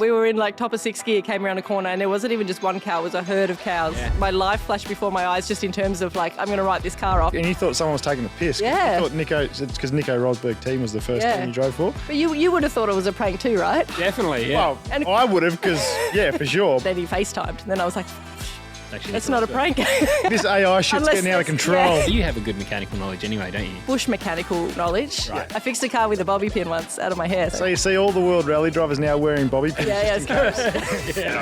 We were in like top of 6th gear, came around a corner, and there wasn't even just one cow, it was a herd of cows. Yeah. My life flashed before my eyes just in terms of like, I'm going to write this car off. And you thought someone was taking the piss? Yeah. You thought it's because Nico Rosberg team was the first team you drove for? But you would have thought it was a prank too, right? Definitely, yeah. Well, and I would have because, yeah, for sure. Then he FaceTimed, and then I was like, Actually, it's not a prank. This AI shit's getting out of control. Yeah. You have a good mechanical knowledge anyway, don't you? Bush mechanical knowledge. Right. I fixed a car with a bobby pin once out of my hair. So you see all the world rally drivers now wearing bobby pins. Yeah, just in case. He's in the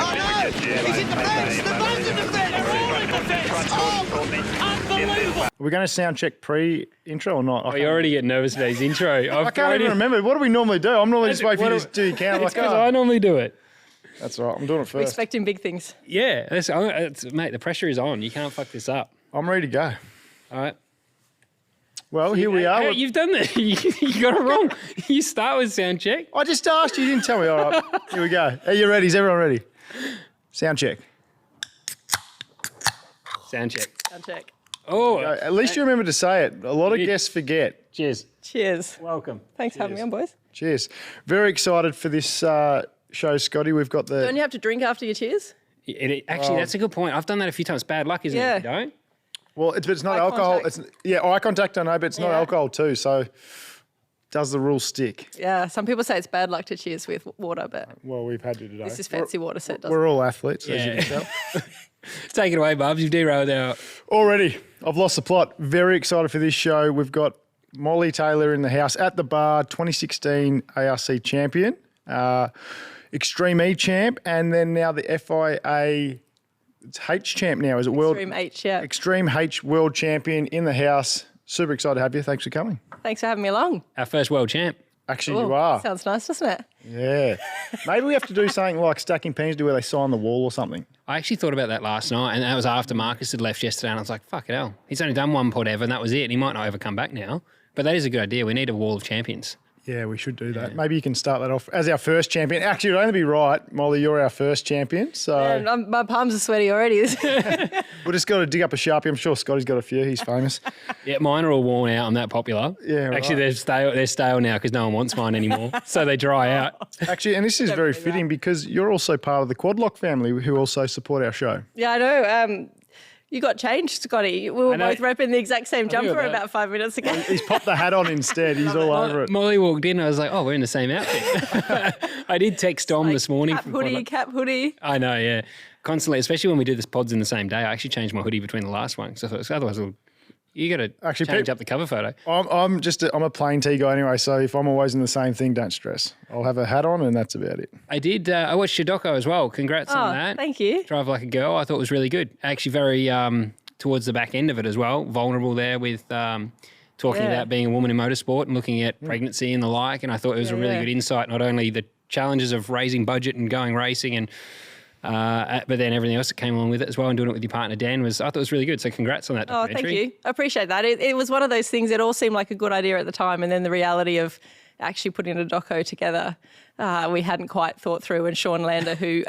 fence! The man's in the fence! All in the fence! Oh, unbelievable! We're going to sound check pre-intro or not? Oh, you already get nervous about his intro. I can't even remember. What do we normally do? I'm normally just waiting for you to do your count. It's because I normally do it. That's all right. I'm doing it We're first. expecting big things. Yeah, mate, the pressure is on. You can't fuck this up. I'm ready to go. All right. Well, here we are. You've done that. You got it wrong. You start with sound check. I just asked you. You didn't tell me. All right. Here we go. Are you ready? Is everyone ready? Sound check. Sound check. Sound check. Oh. At least you remember to say it. A lot of guests forget. Cheers. Cheers. Welcome. Thanks for having me on, boys. Cheers. Very excited for this show, Scotty. We've got the... Don't you have to drink after your cheers? Actually, that's a good point. I've done that a few times. Bad luck, isn't it? If you don't? Well, it's not Eye alcohol. contact. Eye contact, I know, but it's not alcohol too. So does the rule stick? Yeah, some people say it's bad luck to cheers with water, but Well, we've had to today. this is fancy water, so it doesn't. We're all athletes, as you Yeah. can tell. Take it away, Bubs. You've derailed our... Already, I've lost the plot. Very excited for this show. We've got Molly Taylor in the house at the bar, 2016 ARC champion, Extreme E champ, and then now the FIA it's H champ now. Is it world? Extreme H, yeah. Extreme H world champion in the house. Super excited to have you. Thanks for coming. Thanks for having me along. Our first world champ. Actually, Ooh, you are. Sounds nice, doesn't it? Yeah. Maybe we have to do something like Stacking Peas do where they sign the wall or something. I actually thought about that last night, and that was after Marcus had left yesterday, and I was like, fuck it hell. He's only done one pod ever, and that was it, and he might not ever come back now. But that is a good idea. We need a wall of champions. Yeah, we should do that. Maybe you can start that off as our first champion. Actually, it'd only be right, Molly, you're our first champion. So Man, my palms are sweaty already. we'll just got to dig up a Sharpie. I'm sure Scotty's got a few. He's famous. Yeah, mine are all worn out. I'm that popular. Yeah, Actually, right. they're stale now because no one wants mine anymore. So they dry out. Actually, and this is very fitting because you're also part of the Quadlock family who also support our show. Yeah, I know. You got changed, Scotty. We were both repping the exact same jumper about 5 minutes ago. He's popped the hat on instead. He's all over it. Molly walked in. I was like, oh, we're in the same outfit. I did text Dom this morning. Cap hoodie. I know, yeah. Constantly, especially when we do this pods in the same day. I actually changed my hoodie between the last one. So otherwise, you got to change up the cover photo. I'm a plain tee guy anyway, so if I'm always in the same thing, don't stress. I'll have a hat on and that's about it. I did. I watched your doco as well. Congrats on that. Thank you. Drive Like a Girl. I thought it was really good. Actually, very towards the back end of it as well. Vulnerable there with talking about being a woman in motorsport and looking at pregnancy and the like. And I thought it was a really good insight. Not only the challenges of raising budget and going racing and but then everything else that came along with it as well, and doing it with your partner Dan I thought it was really good. So congrats on that documentary. Oh, thank you. I appreciate that. It was one of those things that all seemed like a good idea at the time, and then the reality of actually putting a doco together, we hadn't quite thought through. And Sean Lander, who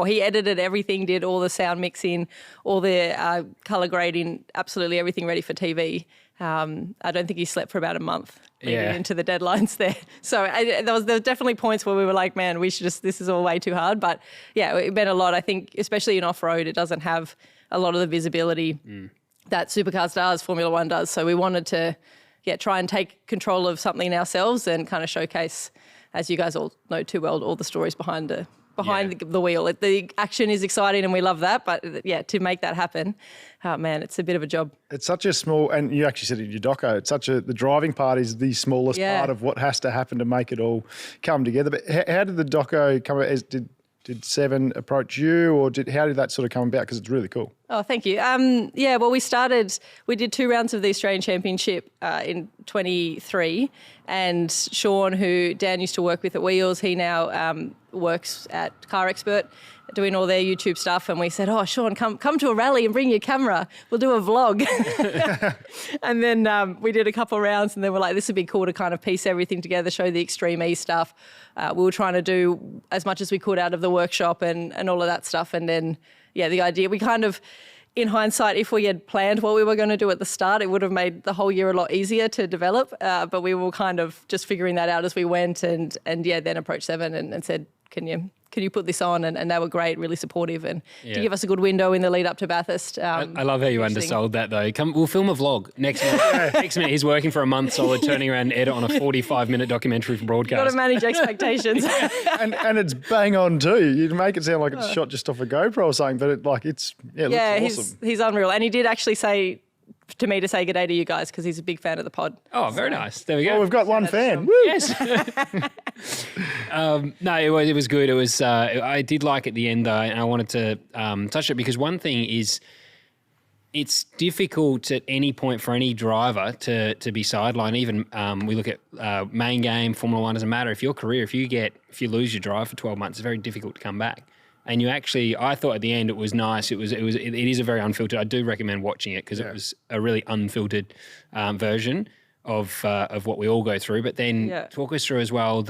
he edited everything, did all the sound mixing, all the colour grading, absolutely everything ready for TV. I don't think he slept for about a month leading into the deadlines there. So there was definitely points where we were like, man, this is all way too hard. But yeah, it meant a lot. I think, especially in off-road, it doesn't have a lot of the visibility that Supercars does, Formula One does. So we wanted to, try and take control of something ourselves and kind of showcase, as you guys all know too well, all the stories behind the wheel. The action is exciting and we love that, but to make that happen, man, it's a bit of a job. It's such a small, and you actually said it in your doco, the driving part is the smallest part of what has to happen to make it all come together. But how did the doco come about? Did Seven approach you, or how did that sort of come about? Because it's really cool. Oh, thank you. We did 2 rounds of the Australian Championship in 23, and Sean, who Dan used to work with at Wheels, he now works at Car Expert, doing all their YouTube stuff. And we said, oh, Sean, come to a rally and bring your camera. We'll do a vlog. And then we did a couple of rounds, and then we're like, this would be cool to kind of piece everything together, show the Extreme E stuff. We were trying to do as much as we could out of the workshop and all of that stuff. And then, the idea, we kind of, in hindsight, if we had planned what we were going to do at the start, it would have made the whole year a lot easier to develop. But we were kind of just figuring that out as we went, and then approached Seven and said, can you put this on? And they were great, really supportive, and to give us a good window in the lead up to Bathurst. I love how you undersold that though. We'll film a vlog next minute. Next minute, he's working for a month solid, turning around and edit on a 45-minute documentary for broadcast. You've got to manage expectations. and it's bang on too. You make it sound like it's shot just off a GoPro or something, but it looks awesome. He's unreal, and he did actually say to me to say good day to you guys because he's a big fan of the pod. Oh, very nice. There we go. Well, we've got one fan. Woo. Yes. No, it was good. It was. I did like at the end though, and I wanted to touch it because one thing is, it's difficult at any point for any driver to be sidelined. Even we look at main game, Formula One, doesn't matter. If your career, if you lose your drive for 12 months, it's very difficult to come back. And you actually, I thought at the end it was nice. It is a very unfiltered. I do recommend watching it because it was a really unfiltered version of what we all go through. But then talk us through as well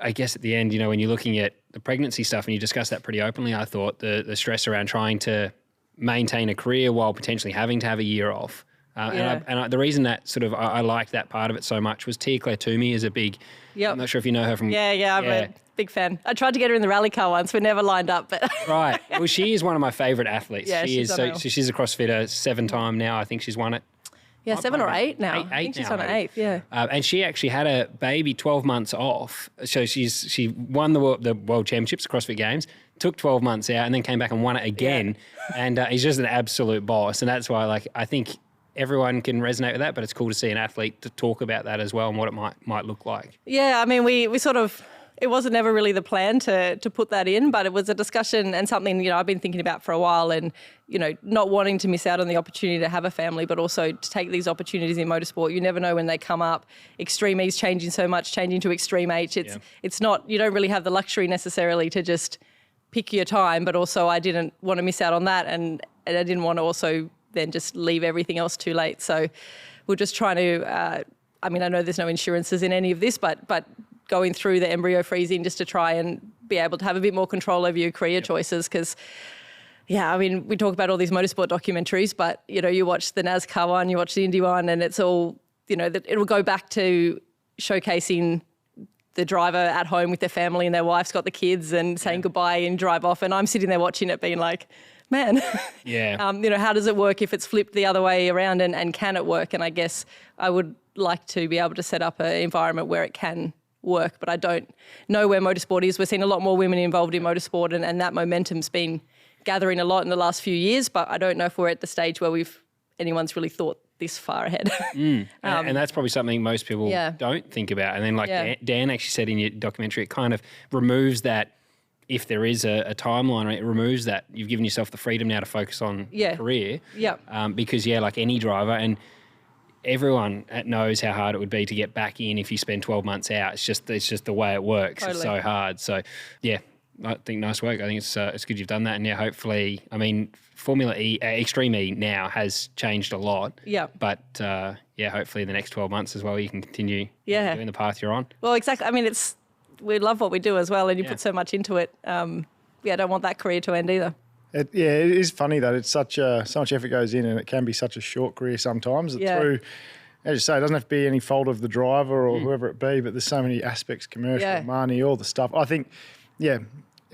I guess at the end, when you're looking at the pregnancy stuff and you discuss that pretty openly, I thought the stress around trying to maintain a career while potentially having to have a year off. The reason that I liked that part of it so much was Tia Claire Toomey is a big. I'm not sure if you know her from. I'm a big fan. I tried to get her in the rally car once. We never lined up, but right. Well, she is one of my favourite athletes. Yeah, she is. So she's a CrossFitter, 7-time now. I think she's won it. Yeah, 7 or 8 now. I think she's on 8th. Yeah. And she actually had a baby 12 months off. So she won the World Championships, CrossFit Games. Took 12 months out and then came back and won it again. Yeah. And he's just an absolute boss. And that's why, I think everyone can resonate with that, but it's cool to see an athlete to talk about that as well and what it might look like. Yeah, I mean, we sort of, it wasn't never really the plan to put that in, but it was a discussion and something, I've been thinking about for a while and, not wanting to miss out on the opportunity to have a family, but also to take these opportunities in motorsport. You never know when they come up. Extreme E's changing so much, changing to Extreme H. It's not, you don't really have the luxury necessarily to just pick your time, but also I didn't want to miss out on that and I didn't want to also then just leave everything else too late. So we're just trying to, I know there's no insurances in any of this, but going through the embryo freezing just to try and be able to have a bit more control over your career choices because, we talk about all these motorsport documentaries, but, you watch the NASCAR one, you watch the Indy one, and it's all, it'll go back to showcasing the driver at home with their family and their wife's got the kids and saying goodbye and drive off. And I'm sitting there watching it being like, man, how does it work if it's flipped the other way around and can it work? And I guess I would like to be able to set up an environment where it can work, but I don't know where motorsport is. We're seeing a lot more women involved in motorsport and that momentum's been gathering a lot in the last few years, but I don't know if we're at the stage where anyone's really thought this far ahead. And that's probably something most people don't think about. And then Dan actually said in your documentary, it kind of removes that. If there is a timeline, it removes that. You've given yourself the freedom now to focus on your career. Yeah. Because like any driver, and everyone knows how hard it would be to get back in if you spend 12 months out. It's just the way it works. Totally. It's so hard. So I think nice work. I think it's good you've done that. And hopefully, Formula E, Extreme E now has changed a lot. Yeah. But hopefully in the next 12 months as well, you can continue doing the path you're on. Well, exactly. We love what we do as well, and you put so much into it. I don't want that career to end either. It is funny that it's so much effort goes in, and it can be such a short career sometimes. Through, as you say, it doesn't have to be any fault of the driver or whoever it be, but there's so many aspects, commercial, money, all the stuff. I think,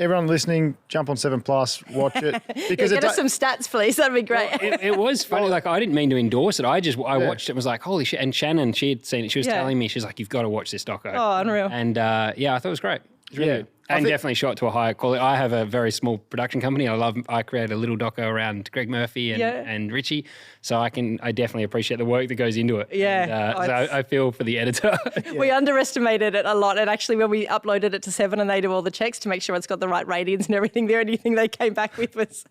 everyone listening, jump on 7+, watch it. Because get us some stats, please. That'd be great. It was funny. I didn't mean to endorse it. I watched it and was like, holy shit. And Shannon, she had seen it. She was telling me, she's like, you've got to watch this doco. Oh, unreal. And I thought it was great. It was really good. And definitely shot to a higher quality. I have a very small production company. I created a little doco around Greg Murphy and Richie. So I definitely appreciate the work that goes into it. Yeah. And, so I feel for the editor. We underestimated it a lot. And actually when we uploaded it to 7 and they do all the checks to make sure it's got the right ratings and everything, the only thing they came back with was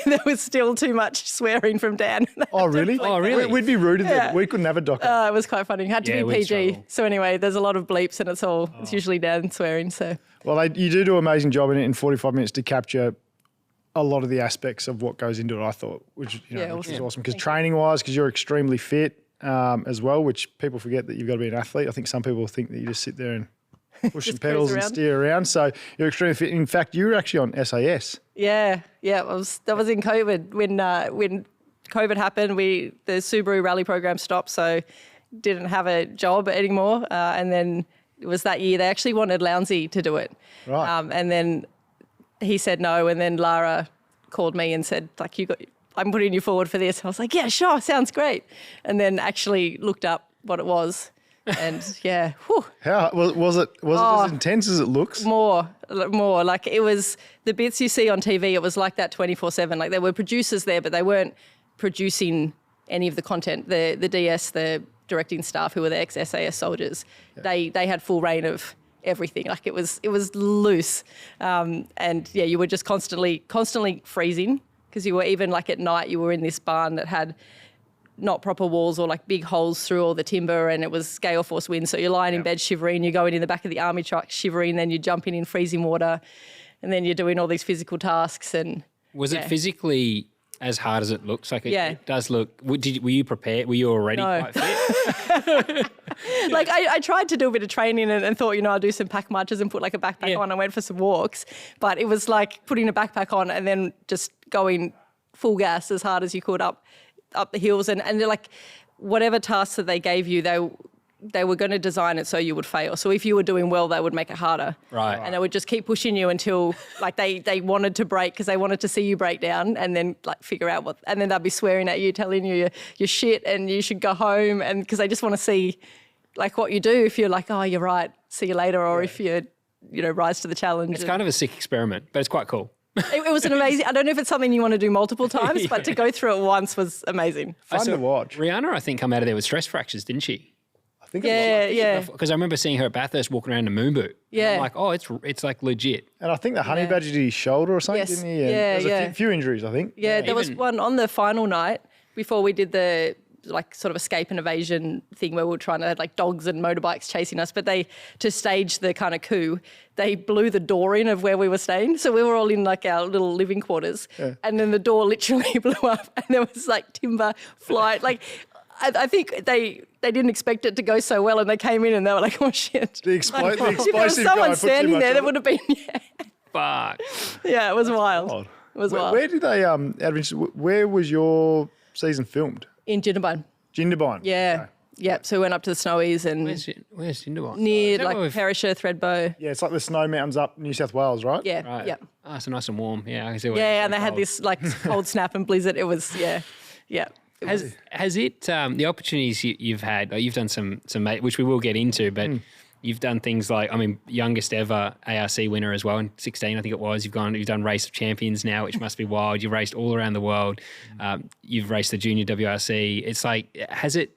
there was still too much swearing from Dan. Oh, really? We'd be rude if them. We couldn't have a doco. It was quite funny. It had to be PG. Struggle. So anyway, there's a lot of bleeps and it's usually Dan swearing. So. Well, you do an amazing job in 45 minutes to capture a lot of the aspects of what goes into it, I thought, which is awesome. Because training-wise, because you're extremely fit as well, which people forget that you've got to be an athlete. I think some people think that you just sit there and push the pedals and steer around. So you're extremely fit. In fact, you were actually on SAS. Yeah. That was in COVID. When COVID happened, the Subaru rally program stopped, so didn't have a job anymore. And then It was that year. They actually wanted Lounsey to do it. Right. And then he said no. And then Lara called me and said, like, I'm putting you forward for this. I was like, yeah, sure, sounds great. And then actually looked up what it was. And yeah, whew. How was it as intense as it looks? More. Like, it was the bits you see on TV, it was like that 24/7. Like, there were producers there, but they weren't producing any of the content. The DS, the directing staff, who were the ex-SAS soldiers, they had full reign of everything. Like, it was loose. And yeah, you were just constantly freezing, because you were, even like at night, you were in this barn that had not proper walls, or like big holes through all the timber, and it was gale force winds. So you're lying in bed shivering, you're going in the back of the army truck shivering, then you're jumping in freezing water, and then you're doing all these physical tasks. And was it physically as hard as it looks? Like it does look. Were you prepared? Were you already quite fit? Like, I tried to do a bit of training and thought, I'll do some pack marches and put like a backpack on. I went for some walks, but it was like putting a backpack on and then just going full gas as hard as you could up the hills, and they're like, whatever tasks that they gave you, they were going to design it so you would fail. So if you were doing well, they would make it harder. Right. And they would just keep pushing you until like they wanted to break, because they wanted to see you break down, and then like figure out and then they'd be swearing at you, telling you you're shit and you should go home, and because they just want to see like what you do. If you're like, oh, you're right, see you later, or if you rise to the challenge. It's kind of a sick experiment, but it's quite cool. It was an amazing. I don't know if it's something you want to do multiple times, but to go through it once was amazing. Fun to watch. Rihanna, I think, come out of there with stress fractures, didn't she? I think yeah. Because I remember seeing her at Bathurst walking around in a moon boot. Yeah. And I'm like, oh, it's like legit. And I think the honey badger did his shoulder or something, Yes. didn't he? And Yeah, there's a few injuries, I think. Yeah, there was one on the final night before we did the like sort of escape and evasion thing, where we were trying to, like, dogs and motorbikes chasing us, but to stage the kind of coup, they blew the door in of where we were staying. So we were all in like our little living quarters, and then the door literally blew up, and there was like timber flight. Like, I think they didn't expect it to go so well, and they came in and they were like, oh shit. The explosive if there was guy someone put too standing much there, on there it. would have been, Fuck. yeah, it was wild. Odd. It was wild. Where did they, out of interest, where was your season filmed? In Jindabyne. Jindabyne. Yeah. Okay. Yeah, so we went up to the Snowies and Where's Jindabyne? near like Perisher, Thredbo. Yeah, it's like the snow mountains up New South Wales, right? Yeah, Right. yeah. Oh, it's nice and warm. Yeah, I can see what Yeah, and they had this like cold snap and blizzard. It was, yeah. It was, Has it the opportunities you've had? Like, you've done some which we will get into, but you've done things like, I mean, youngest ever ARC winner as well in 16, I think it was. You've done Race of Champions now, which must be wild. You've raced all around the world. You've raced the junior WRC. It's like, has it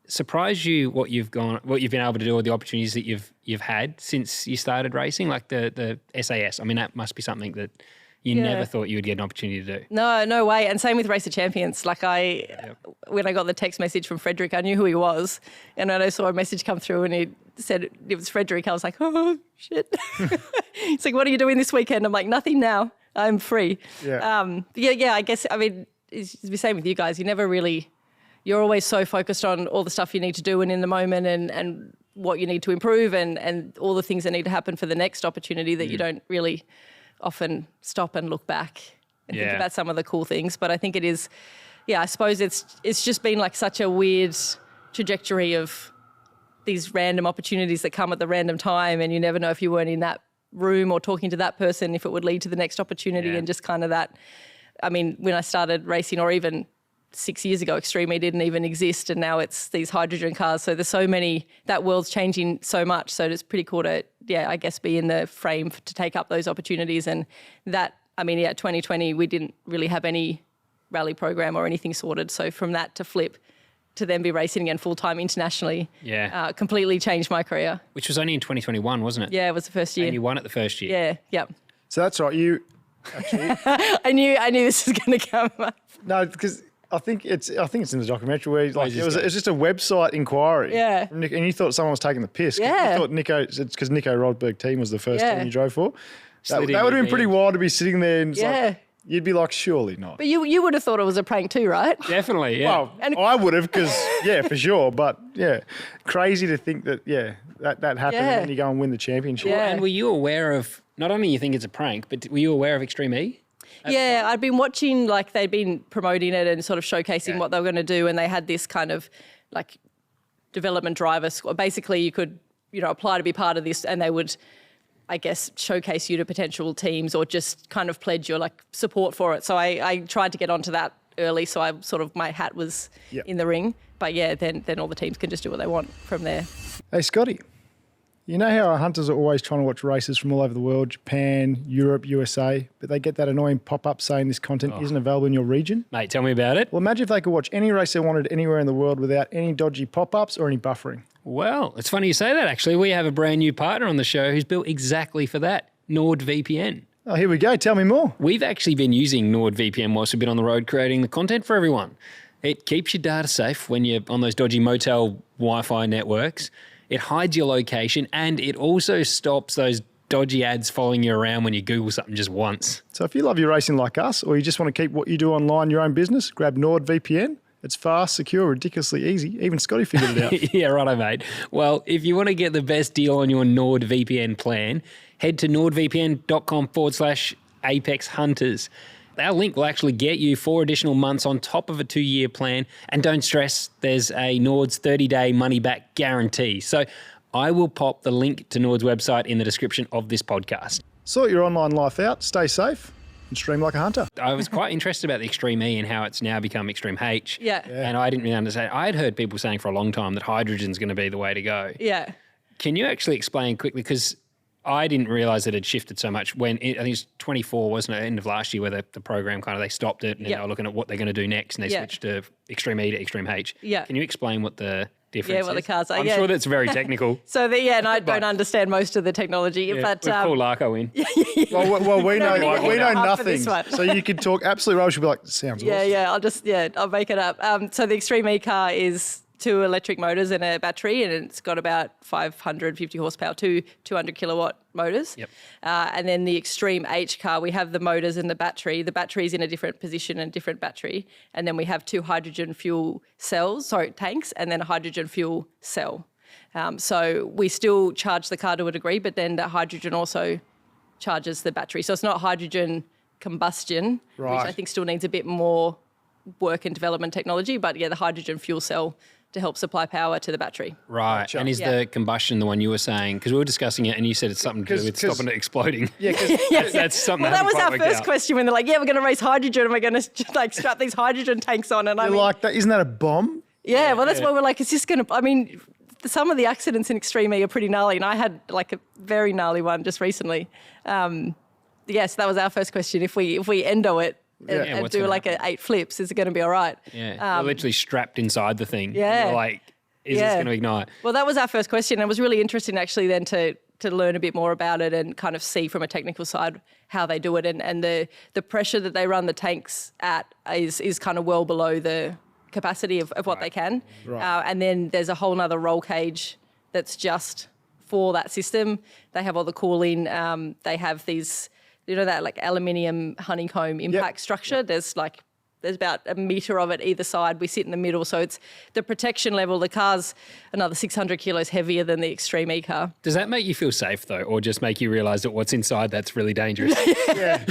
surprised you what you've been able to do, or the opportunities that you've had since you started racing, like the SAS? I mean, that must be something that you never thought you would get an opportunity to do. no way. And same with Race of Champions. Like when I got the text message from Frederick, I knew who he was. And when I saw a message come through and he said it was Frederick, I was like, oh, shit. He's like, what are you doing this weekend? I'm like, nothing now. I'm free. Yeah. I guess, I mean, it's the same with you guys. You're always so focused on all the stuff you need to do and in the moment and what you need to improve and all the things that need to happen for the next opportunity that you don't really often stop and look back and think about some of the cool things. But I think it is, I suppose it's just been like such a weird trajectory of these random opportunities that come at the random time, and you never know if you weren't in that room or talking to that person, if it would lead to the next opportunity. And just kind of that, I mean, when I started racing, or even 6 years ago, Extreme E didn't even exist, and now it's these hydrogen cars. So there's so many, that world's changing so much. So it's pretty cool to, I guess, be in the frame to take up those opportunities. And that, 2020, we didn't really have any rally program or anything sorted. So from that to flip to then be racing again full-time internationally, completely changed my career. Which was only in 2021, wasn't it? Yeah, it was the first year. And you won it the first year. Yeah, yep. So that's right. You actually... I knew this was going to come up. No, because... I think it's in the documentary where like it was just a website inquiry. Yeah. And you thought someone was taking the piss. Yeah. You thought it's because Nico Rosberg team was the first team you drove for. That would Slid in have been your pretty DMs. wild to be sitting there and it's Yeah. like, you'd be like, surely not. But you would have thought it was a prank too, right? Definitely, yeah. Well, I would have because, for sure. But, crazy to think that, that happened and then you go and win the championship. Yeah. And were you aware of, not only you think it's a prank, but were you aware of Extreme E? Yeah, I'd been watching, like they'd been promoting it and sort of showcasing what they were going to do, and they had this kind of like development driver squad. Basically, you could apply to be part of this, and they would, I guess, showcase you to potential teams or just kind of pledge your support for it. So I tried to get onto that early, so I my hat was in the ring. But yeah, then all the teams can just do what they want from there. Hey, Scotty, you know how our hunters are always trying to watch races from all over the world, Japan, Europe, USA, but they get that annoying pop-up saying this content isn't available in your region? Mate, tell me about it. Well, imagine if they could watch any race they wanted anywhere in the world without any dodgy pop-ups or any buffering. Well, it's funny you say that, actually. We have a brand new partner on the show who's built exactly for that, NordVPN. Oh, here we go. Tell me more. We've actually been using NordVPN whilst we've been on the road creating the content for everyone. It keeps your data safe when you're on those dodgy motel Wi-Fi networks. It hides your location, and it also stops those dodgy ads following you around when you Google something just once. So if you love your racing like us, or you just want to keep what you do online your own business, grab NordVPN. It's fast, secure, ridiculously easy. Even Scotty figured it out. Yeah, righto, mate. Well, if you want to get the best deal on your NordVPN plan, head to nordvpn.com/Apex Hunters. Our link will actually get you 4 additional months on top of a 2-year plan. And don't stress, there's a Nord's 30-day money-back guarantee. So I will pop the link to Nord's website in the description of this podcast. Sort your online life out, stay safe, and stream like a hunter. I was quite interested about the Extreme E and how it's now become Extreme H. Yeah. And I didn't really understand. I had heard people saying for a long time that hydrogen's going to be the way to go. Yeah. Can you actually explain quickly, because I didn't realise it had shifted so much when I think it's 24, wasn't it, end of last year, where the program they stopped it and they were looking at what they're going to do next, and they switched to Extreme E to Extreme H. Yeah. Can you explain what the difference is? what the cars are. I'm sure that's very technical. So and I don't understand most of the technology, but we'll call Larko in. Well, we know half of nothing. this one. So you could talk absolutely rubbish. You'll be like, sounds awesome. I'll make it up. So the Extreme E car is 2 electric motors and a battery, and it's got about 550 horsepower, 200 kilowatt motors. Yep. And then the Extreme H car, we have the motors and the battery. The battery's in a different position and different battery. And then we have 2 hydrogen fuel tanks, and then a hydrogen fuel cell. So we still charge the car to a degree, but then the hydrogen also charges the battery. So it's not hydrogen combustion, which I think still needs a bit more work and development technology. But the hydrogen fuel cell to help supply power to the battery. Right. Gotcha. And is the combustion the one you were saying? Because we were discussing it and you said it's something to do with stopping it exploding. Yeah, because that's something Well, that was our first out. question when they're like, we're going to race hydrogen and we're going to strap these hydrogen tanks on. And you're like, that, isn't that a bomb? well, that's why we're like, it's just going to, some of the accidents in Extreme E are pretty gnarly, and I had a very gnarly one just recently. So that was our first question. If we endo it, and do a 8 flips, is it going to be all right? Yeah, you're literally strapped inside the thing. Yeah. You're is this going to ignite? Well, that was our first question. It was really interesting actually then to learn a bit more about it and kind of see from a technical side how they do it, and the pressure that they run the tanks at is kind of well below the capacity of what they can. Right. And then there's a whole nother roll cage that's just for that system. They have all the cooling. They have these, that aluminium honeycomb impact structure. There's about a metre of it either side. We sit in the middle. So it's the protection level. The car's another 600 kilos heavier than the Extreme E car. Does that make you feel safe though, or just make you realise that what's inside that's really dangerous? Yeah.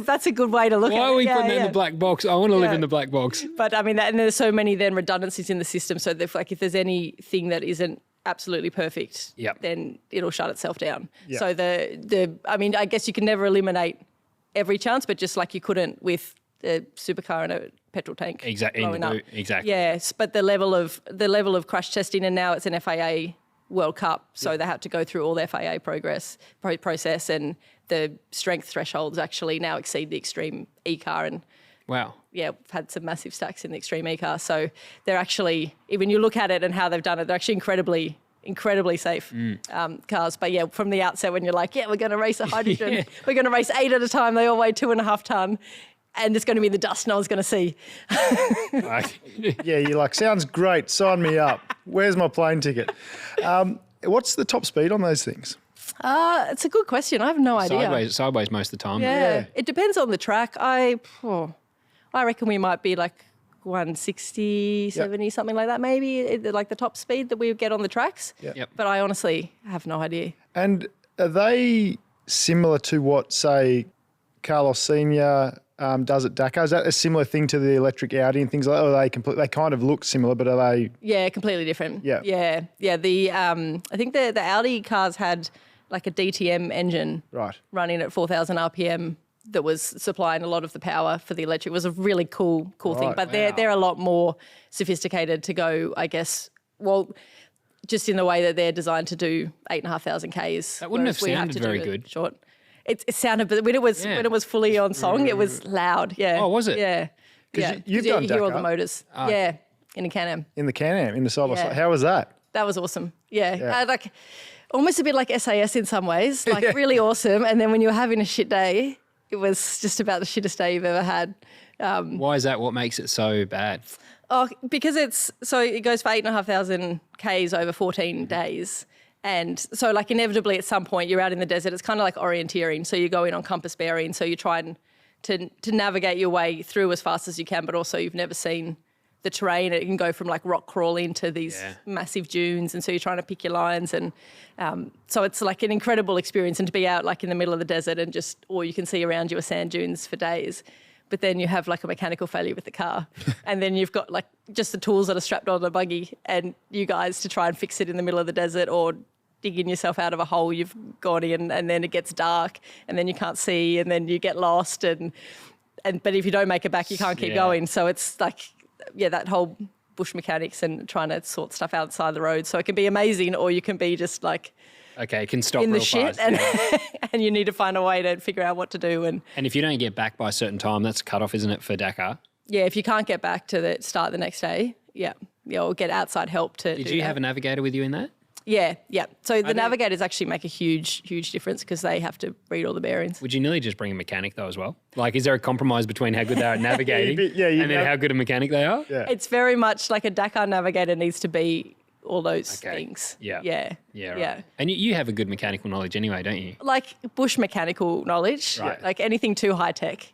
That's a good way to look at it. Why are we putting that in the black box? I want to live in the black box. But and there's so many then redundancies in the system. So if there's anything that isn't absolutely perfect, then it'll shut itself down. Yep. So I guess you can never eliminate every chance, but just like you couldn't with a supercar and a petrol tank. Exactly. Exactly. Yes, but the level of crash testing, and now it's an FIA World Cup, so they have to go through all the FIA process, and the strength thresholds actually now exceed the Extreme E car, and wow. we've had some massive stacks in the Extreme E car. So they're actually, when you look at it and how they've done it, they're actually incredibly safe cars. But from the outset, when you're like, we're going to race a hydrogen, we're going to race 8 at a time, they all weigh 2.5 tonne, and it's going to be the dust no one's going to see. Yeah, you're like, sounds great, sign me up. Where's my plane ticket? What's the top speed on those things? It's a good question. I have no idea. Sideways most of the time. Yeah. It depends on the track. I reckon we might be 160, 70, something like that, maybe, the top speed that we would get on the tracks. Yep. But I honestly have no idea. And are they similar to what, say, Carlos Senior does at Dakar? Is that a similar thing to the electric Audi and things like that? Or are they they kind of look similar, but are they? Yeah, completely different. Yeah. Yeah. The I think the Audi cars had like a DTM engine running at 4,000 RPM that was supplying a lot of the power for the electric. It was a really cool thing. But they're a lot more sophisticated to go, I guess, well, just in the way that they're designed to do 8,500 Ks. That wouldn't have sounded very good. Short. It sounded, but when it was fully on song, it was loud. Yeah. Oh, was it? Yeah. You've done you hear all the Dakar. motors. Yeah, in a Can-Am. In the Can-Am, in the side-by-side. Yeah. How was that? That was awesome. Yeah. Like almost a bit like SAS in some ways, like really awesome. And then when you were having a shit day, it was just about the shittest day you've ever had. Why is that? What makes it so bad? Oh, because it goes for 8,500 Ks over 14 days. And so like inevitably at some point you're out in the desert. It's kind of like orienteering. So you go in on compass bearing. So you're trying to navigate your way through as fast as you can, but also you've never seen the terrain. It can go from like rock crawling to these massive dunes. And so you're trying to pick your lines. And so it's like an incredible experience. And to be out like in the middle of the desert and just all you can see around you are sand dunes for days. But then you have like a mechanical failure with the car. And then you've got like just the tools that are strapped on the buggy and you guys to try and fix it in the middle of the desert or digging yourself out of a hole you've gone in and then it gets dark and then you can't see and then you get lost and but if you don't make it back, you can't keep going. So it's like, that whole bush mechanics and trying to sort stuff outside the road. So it can be amazing or you can be just like, okay, it can stop in the real shit fast. and you need to find a way to figure out what to do. And if you don't get back by a certain time, that's a cut-off, isn't it, for Dakar? Yeah, if you can't get back to the start the next day, or get outside help to Did you have a navigator with you in that? Yeah. So the navigators actually make a huge difference because they have to read all the bearings. Would you nearly just bring a mechanic though as well? Like, is there a compromise between how good they are at navigating and then how good a mechanic they are? Yeah. It's very much like a Dakar navigator needs to be all those things. Yeah. Yeah. Right. Yeah. And you have a good mechanical knowledge anyway, don't you? Like bush mechanical knowledge, Right. like anything too high tech.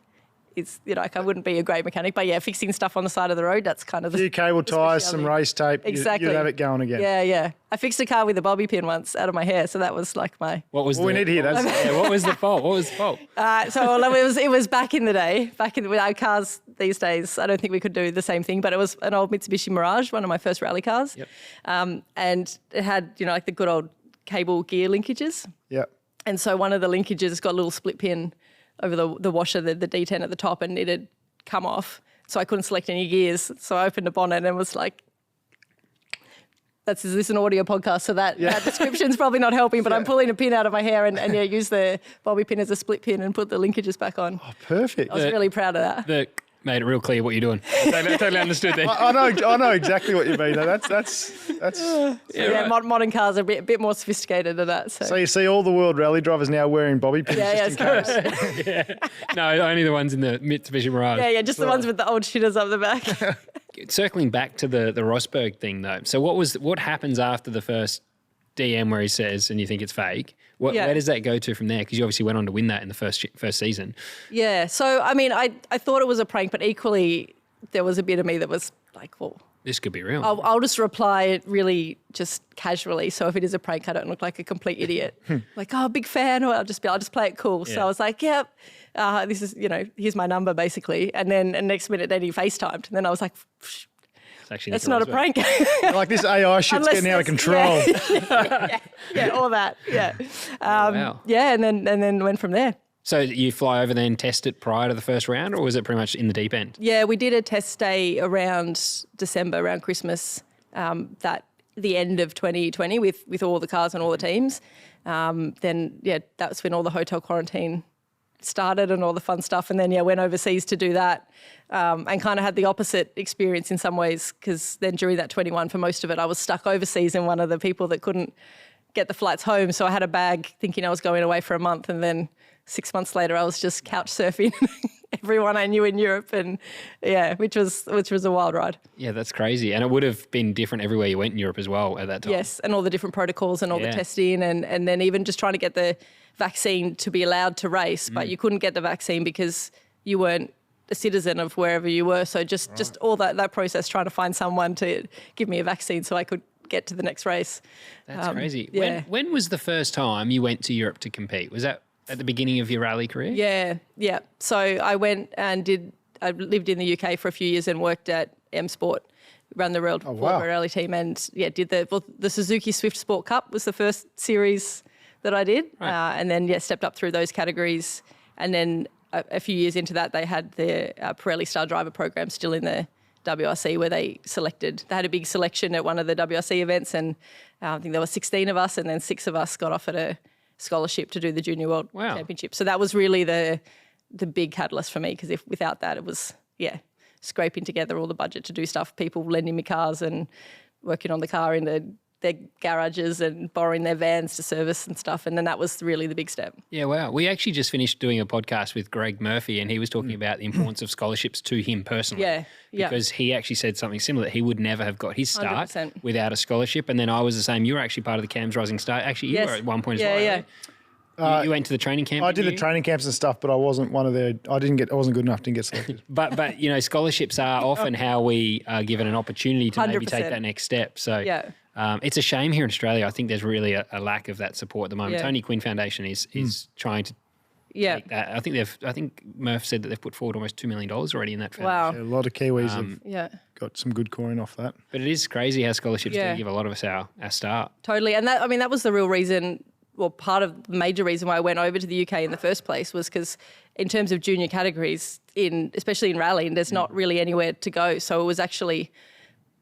It's, like I wouldn't be a great mechanic, but fixing stuff on the side of the road, that's kind of the A few cable ties, some race tape, Exactly. you'd have it going again. Yeah. I fixed a car with a bobby pin once out of my hair, so that was like my... What was we need to hear that. What was the fault? It was back in the day, with our cars these days. I don't think we could do the same thing, but it was an old Mitsubishi Mirage, one of my first rally cars. Yep. And it had, like the good old cable gear linkages. Yeah. And so one of the linkages got a little split pin over the washer, the D10 at the top, and it had come off. So I couldn't select any gears. So I opened a bonnet and was like, is this an audio podcast? So that description's probably not helping, but I'm pulling a pin out of my hair and use the bobby pin as a split pin and put the linkages back on. Oh, perfect. I was really proud of that. That made it real clear what you're doing. Totally understood there. I know exactly what you mean. Though. That's Modern cars are a bit more sophisticated than that. So you see all the world rally drivers now wearing bobby pins it's just in case. No, only the ones in the Mitsubishi Mirage. Just the ones with the old shitters up the back. Circling back to the Rosberg thing though. So what happens after the first DM where he says, and you think it's fake? Where does that go to from there? Because you obviously went on to win that in the first season. Yeah. So, I mean, I thought it was a prank, but equally there was a bit of me that was like, well, this could be real. I'll just reply really just casually. So if it is a prank, I don't look like a complete idiot. Like, big fan, or I'll just play it cool. So I was like, this is, here's my number basically. And then next minute then he FaceTimed. And then I was like, it's not a prank. Like this AI shit's getting out of control. All that. Yeah. Wow. Yeah, and then went from there. So you fly over then, test it prior to the first round, or was it pretty much in the deep end? Yeah, we did a test day around December, around Christmas, the end of 2020 with all the cars and all the teams. Then that's when all the hotel quarantine started and all the fun stuff, and then went overseas to do that, and kind of had the opposite experience in some ways, because then during that 21, for most of it, I was stuck overseas and one of the people that couldn't get the flights home. So I had a bag thinking I was going away for a month, and then 6 months later I was just couch surfing everyone I knew in Europe, and which was a wild ride. Yeah, that's crazy. And it would have been different everywhere you went in Europe as well at that time. Yes, and all the different protocols and all the testing, and then even just trying to get the vaccine to be allowed to race, but you couldn't get the vaccine because you weren't a citizen of wherever you were. So just all that process, trying to find someone to give me a vaccine so I could get to the next race. That's crazy. Yeah. When was the first time you went to Europe to compete? Was that at the beginning of your rally career? Yeah. So I went and I lived in the UK for a few years and worked at M Sport, ran the World Rally team, and did the Suzuki Swift Sport Cup was the first series that I did, and then stepped up through those categories, and then a few years into that they had the Pirelli Star Driver program still in the WRC where they had a big selection at one of the WRC events, and I think there were 16 of us, and then 6 of us got offered a scholarship to do the Junior World Championship. So that was really the big catalyst for me, because without that it was scraping together all the budget to do stuff, people lending me cars and working on the car in their garages and borrowing their vans to service and stuff. And then that was really the big step. Yeah, wow. We actually just finished doing a podcast with Greg Murphy, and he was talking about the importance of scholarships to him personally. Yeah. Because he actually said something similar. He would never have got his start 100%. without a scholarship. And then I was the same. You were actually part of the CAMS Rising Star. Actually, you were at one point as well. Yeah. You went to the training camp. I did the training camps and stuff, but I wasn't one of their. I wasn't good enough. Didn't get selected. But scholarships are often how we are given an opportunity to maybe take that next step. So it's a shame here in Australia. I think there's really a lack of that support at the moment. Yeah. Tony Quinn Foundation is trying to. Take that. I think Murph said that they've put forward almost $2 million already in that foundation. Wow. A lot of Kiwis have got some good coin off that. But it is crazy how scholarships do give a lot of us our start. Totally. And that was the real reason. Well, part of the major reason why I went over to the UK in the first place was because in terms of junior categories, especially in rallying, there's not really anywhere to go. So it was actually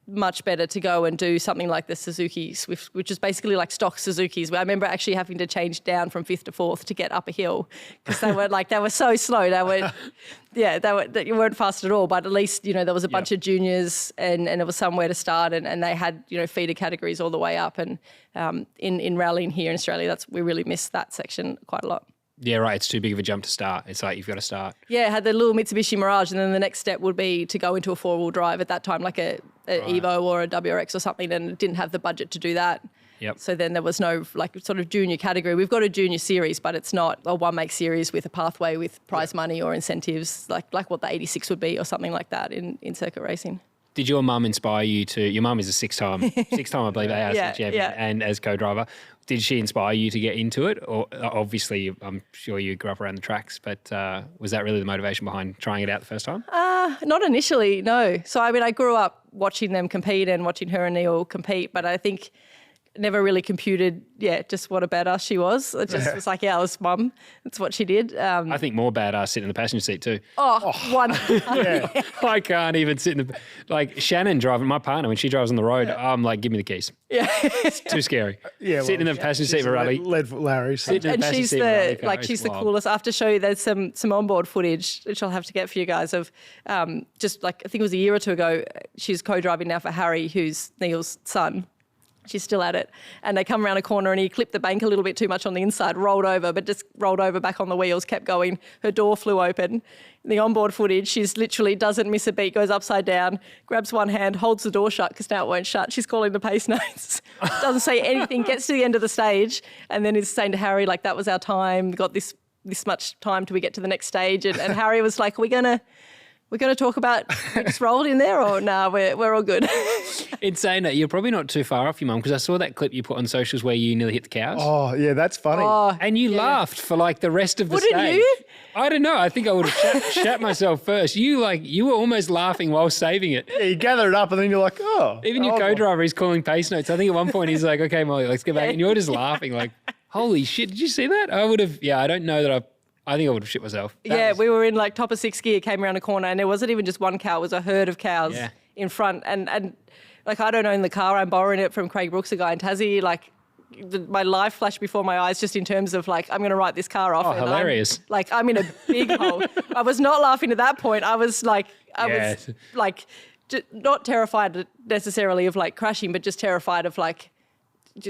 much better to go and do something like the Suzuki Swift, which is basically like stock Suzukis. I remember actually having to change down from 5th to 4th to get up a hill because they were so slow. You weren't fast at all. But at least there was a bunch of juniors and there was somewhere to start, and they had feeder categories all the way up. And in rallying here in Australia, we really missed that section quite a lot. Yeah, right. It's too big of a jump to start. It's like you've got to start. Yeah, had the little Mitsubishi Mirage, and then the next step would be to go into a 4-wheel drive at that time, like a Evo or a WRX or something, and didn't have the budget to do that. Yep. So then there was no sort of junior category. We've got a junior series, but it's not a one-make series with a pathway with prize money or incentives like what the 86 would be or something like that in circuit racing. Did your mum inspire you to? Your mum is a six-time, I believe, ARC champion, and as co-driver. Did she inspire you to get into it? Or obviously, I'm sure you grew up around the tracks, but was that really the motivation behind trying it out the first time? Not initially, no. So I grew up watching them compete and watching her and Neil compete, but I think never really computed, just what a badass she was. It just was like, I was mum. That's what she did. I think more badass sitting in the passenger seat too. One. I can't even sit in like Shannon driving, my partner, when she drives on the road, I'm like, give me the keys. Yeah. It's too scary. Sitting in the passenger seat of a rally. Led Larry. So. And she's the coolest. I have to show you, there's some onboard footage, which I'll have to get for you guys, of just like, I think it was a year or two ago, she's co-driving now for Harry, who's Neil's son. She's still at it. And they come around a corner and he clipped the bank a little bit too much on the inside, rolled over, but just rolled over back on the wheels, kept going. Her door flew open. The onboard footage, she's literally doesn't miss a beat, goes upside down, grabs one hand, holds the door shut because now it won't shut. She's calling the pace notes. Doesn't say anything, gets to the end of the stage and then is saying to Harry, like, that was our time, got this much time till we get to the next stage. And Harry was like, we're going to talk about we just rolled in there or nah, we're all good. In saying that, you're probably not too far off your mum, because I saw that clip you put on socials where you nearly hit the cows. Oh, yeah, that's funny. And you laughed for like the rest of the stage. Wouldn't you? I don't know. I think I would have shat myself first. You were almost laughing while saving it. Yeah, you gather it up and then you're like, Even your co-driver is calling pace notes. I think at one point he's like, okay, Molly, let's get back. And you're just laughing like, holy shit, did you see that? I don't know that I think I would have shit myself. We were in like top of 6th gear, came around a corner, and there wasn't even just one cow, it was a herd of cows in front. And like, I don't own the car, I'm borrowing it from Craig Brooks, a guy in Tassie. Like, my life flashed before my eyes just in terms of like, I'm going to write this car off. Oh, hilarious. I'm in a big hole. I was not laughing at that point. I was like, not terrified necessarily of like crashing, but just terrified of like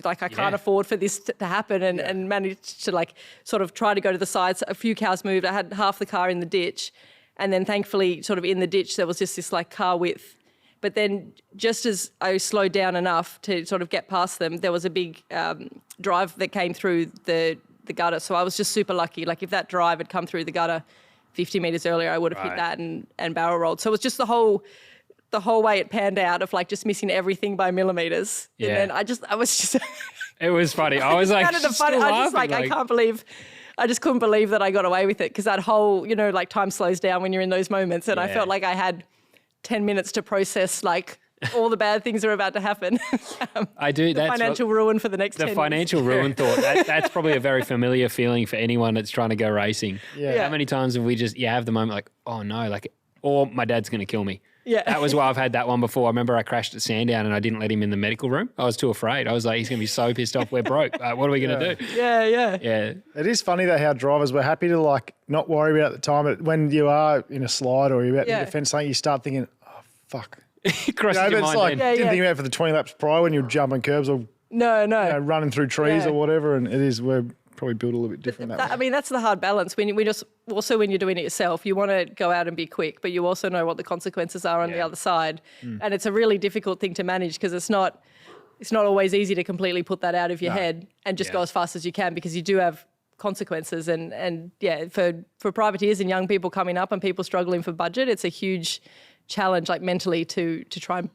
I can't afford for this to happen, and managed to like sort of try to go to the sides. A few cows moved. I had half the car in the ditch, and then thankfully sort of in the ditch there was just this like car width. But then just as I slowed down enough to sort of get past them, there was a big drive that came through the gutter. So I was just super lucky. Like if that drive had come through the gutter 50 metres earlier, I would have hit that and barrel rolled. So it was just the whole way it panned out of like just missing everything by millimetres. Yeah. And then I was just... It was funny. I was like, I can't believe I just couldn't believe that I got away with it because that whole, like time slows down when you're in those moments. And I felt like I had 10 minutes to process like all the bad things that are about to happen. I do. That's financial ruin for the next 10 The years. financial ruin thought. That's probably a very familiar feeling for anyone that's trying to go racing. Yeah. How many times have we just have the moment like, oh no, like, or my dad's going to kill me. Yeah. That was why I've had that one before. I remember I crashed at Sandown and I didn't let him in the medical room. I was too afraid. I was like, he's going to be so pissed off. We're broke. What are we going to do? Yeah. Yeah. It is funny though how drivers were happy to like not worry about it at the time. But when you are in a slide or you're about to defend something, you start thinking, oh fuck. It crosses But your it's mind like then. didn't think about it for the 20 laps prior when you're jumping curbs or No. running through trees Yeah. or whatever. And we're probably built a little bit different that way. I mean, that's the hard balance. When you're doing it yourself, you want to go out and be quick, but you also know what the consequences are on the other side. And it's a really difficult thing to manage because it's not always easy to completely put that out of your head and just go as fast as you can because you do have consequences. And for privateers and young people coming up and people struggling for budget, it's a huge challenge, like mentally to try and,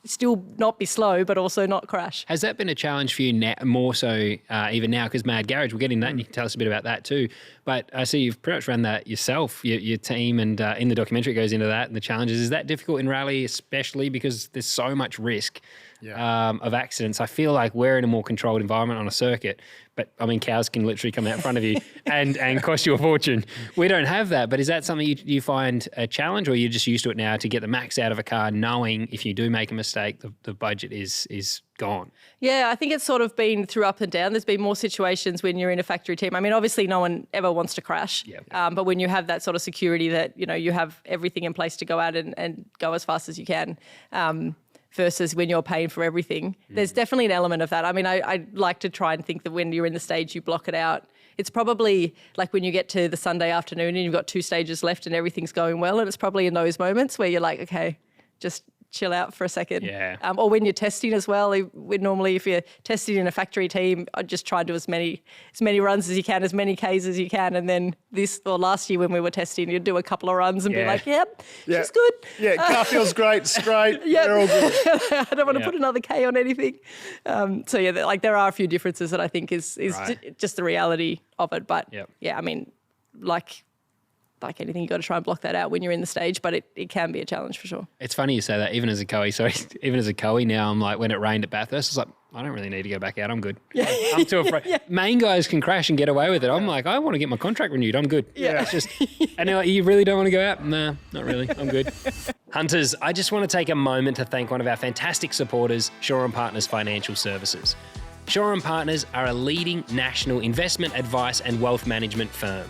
still not be slow, but also not crash. Has that been a challenge for you now, more so even now? Because Mad Garage, we'll get into that and you can tell us a bit about that too. But I see you've pretty much run that yourself, your team, and in the documentary it goes into that and the challenges. Is that difficult in rally, especially because there's so much risk of accidents? I feel like we're in a more controlled environment on a circuit, but I mean, cows can literally come out in front of you and cost you a fortune. We don't have that, but is that something you find a challenge, or you're just used to it now to get the max out of a car, knowing if you do make a mistake, the budget is gone? Yeah, I think it's sort of been through up and down. There's been more situations when you're in a factory team. I mean, obviously no one ever wants to crash, but when you have that sort of security that, you have everything in place to go out and go as fast as you can, versus when you're paying for everything. There's definitely an element of that. I mean, I like to try and think that when you're in the stage, you block it out. It's probably like when you get to the Sunday afternoon and you've got 2 stages left and everything's going well, and it's probably in those moments where you're like, okay, just chill out for a second. Yeah. Or when you're testing as well, if you're testing in a factory team, I just try to do as many runs as you can, as many Ks as you can. And then last year when we were testing, you'd do a couple of runs and be like, yep, she's good. Yeah, car feels great, straight, they're all good. I don't want to put another K on anything. There are a few differences that I think is just the reality of it. But I mean, like anything, you got to try and block that out when you're in the stage, but it can be a challenge for sure. It's funny you say that. Even as a coey now, I'm like, when it rained at Bathurst, I was like, I don't really need to go back out. I'm good. Yeah. I'm too afraid. Main guys can crash and get away with it. I'm like, I want to get my contract renewed. I'm good. Yeah. It's just, and they're like, you really don't want to go out? Nah, not really. I'm good. Hunters, I just want to take a moment to thank one of our fantastic supporters, Shaw & Partners Financial Services. Shaw & Partners are a leading national investment advice and wealth management firm.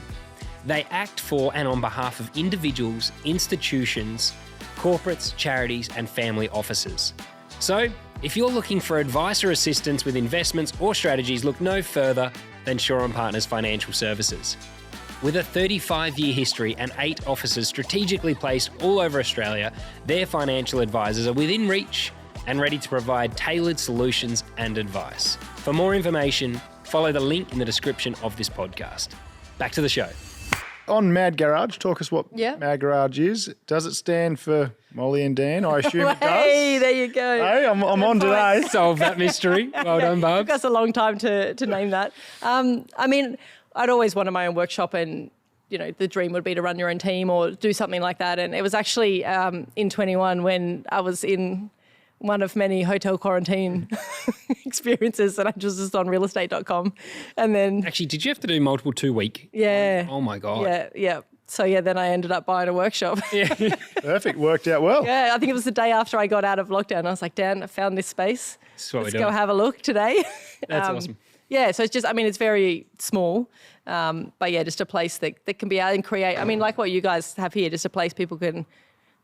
They act for and on behalf of individuals, institutions, corporates, charities, and family offices. So, if you're looking for advice or assistance with investments or strategies, look no further than Shaw & Partners Financial Services. With a 35-year history and 8 offices strategically placed all over Australia, their financial advisors are within reach and ready to provide tailored solutions and advice. For more information, follow the link in the description of this podcast. Back to the show. On Mad Garage, talk us what Mad Garage is. Does it stand for Molly and Dan? I assume it does. Hey, there you go. Hey, I'm on today. Solve that mystery. Well done, Bubs. Took us a long time to name that. I mean, I'd always wanted my own workshop, and the dream would be to run your own team or do something like that. And it was actually in 21 when I was in one of many hotel quarantine experiences, and I was just on realestate.com. And then Actually, did you have to do multiple 2-week? Yeah. Oh my God. Yeah. So then I ended up buying a workshop. Perfect. Worked out well. Yeah, I think it was the day after I got out of lockdown. I was like, Dan, I found this space. Let's go have a look today. That's awesome. Yeah, so it's just, I mean, it's very small, but yeah, just a place that can be out and create. I mean, like what you guys have here, just a place people can,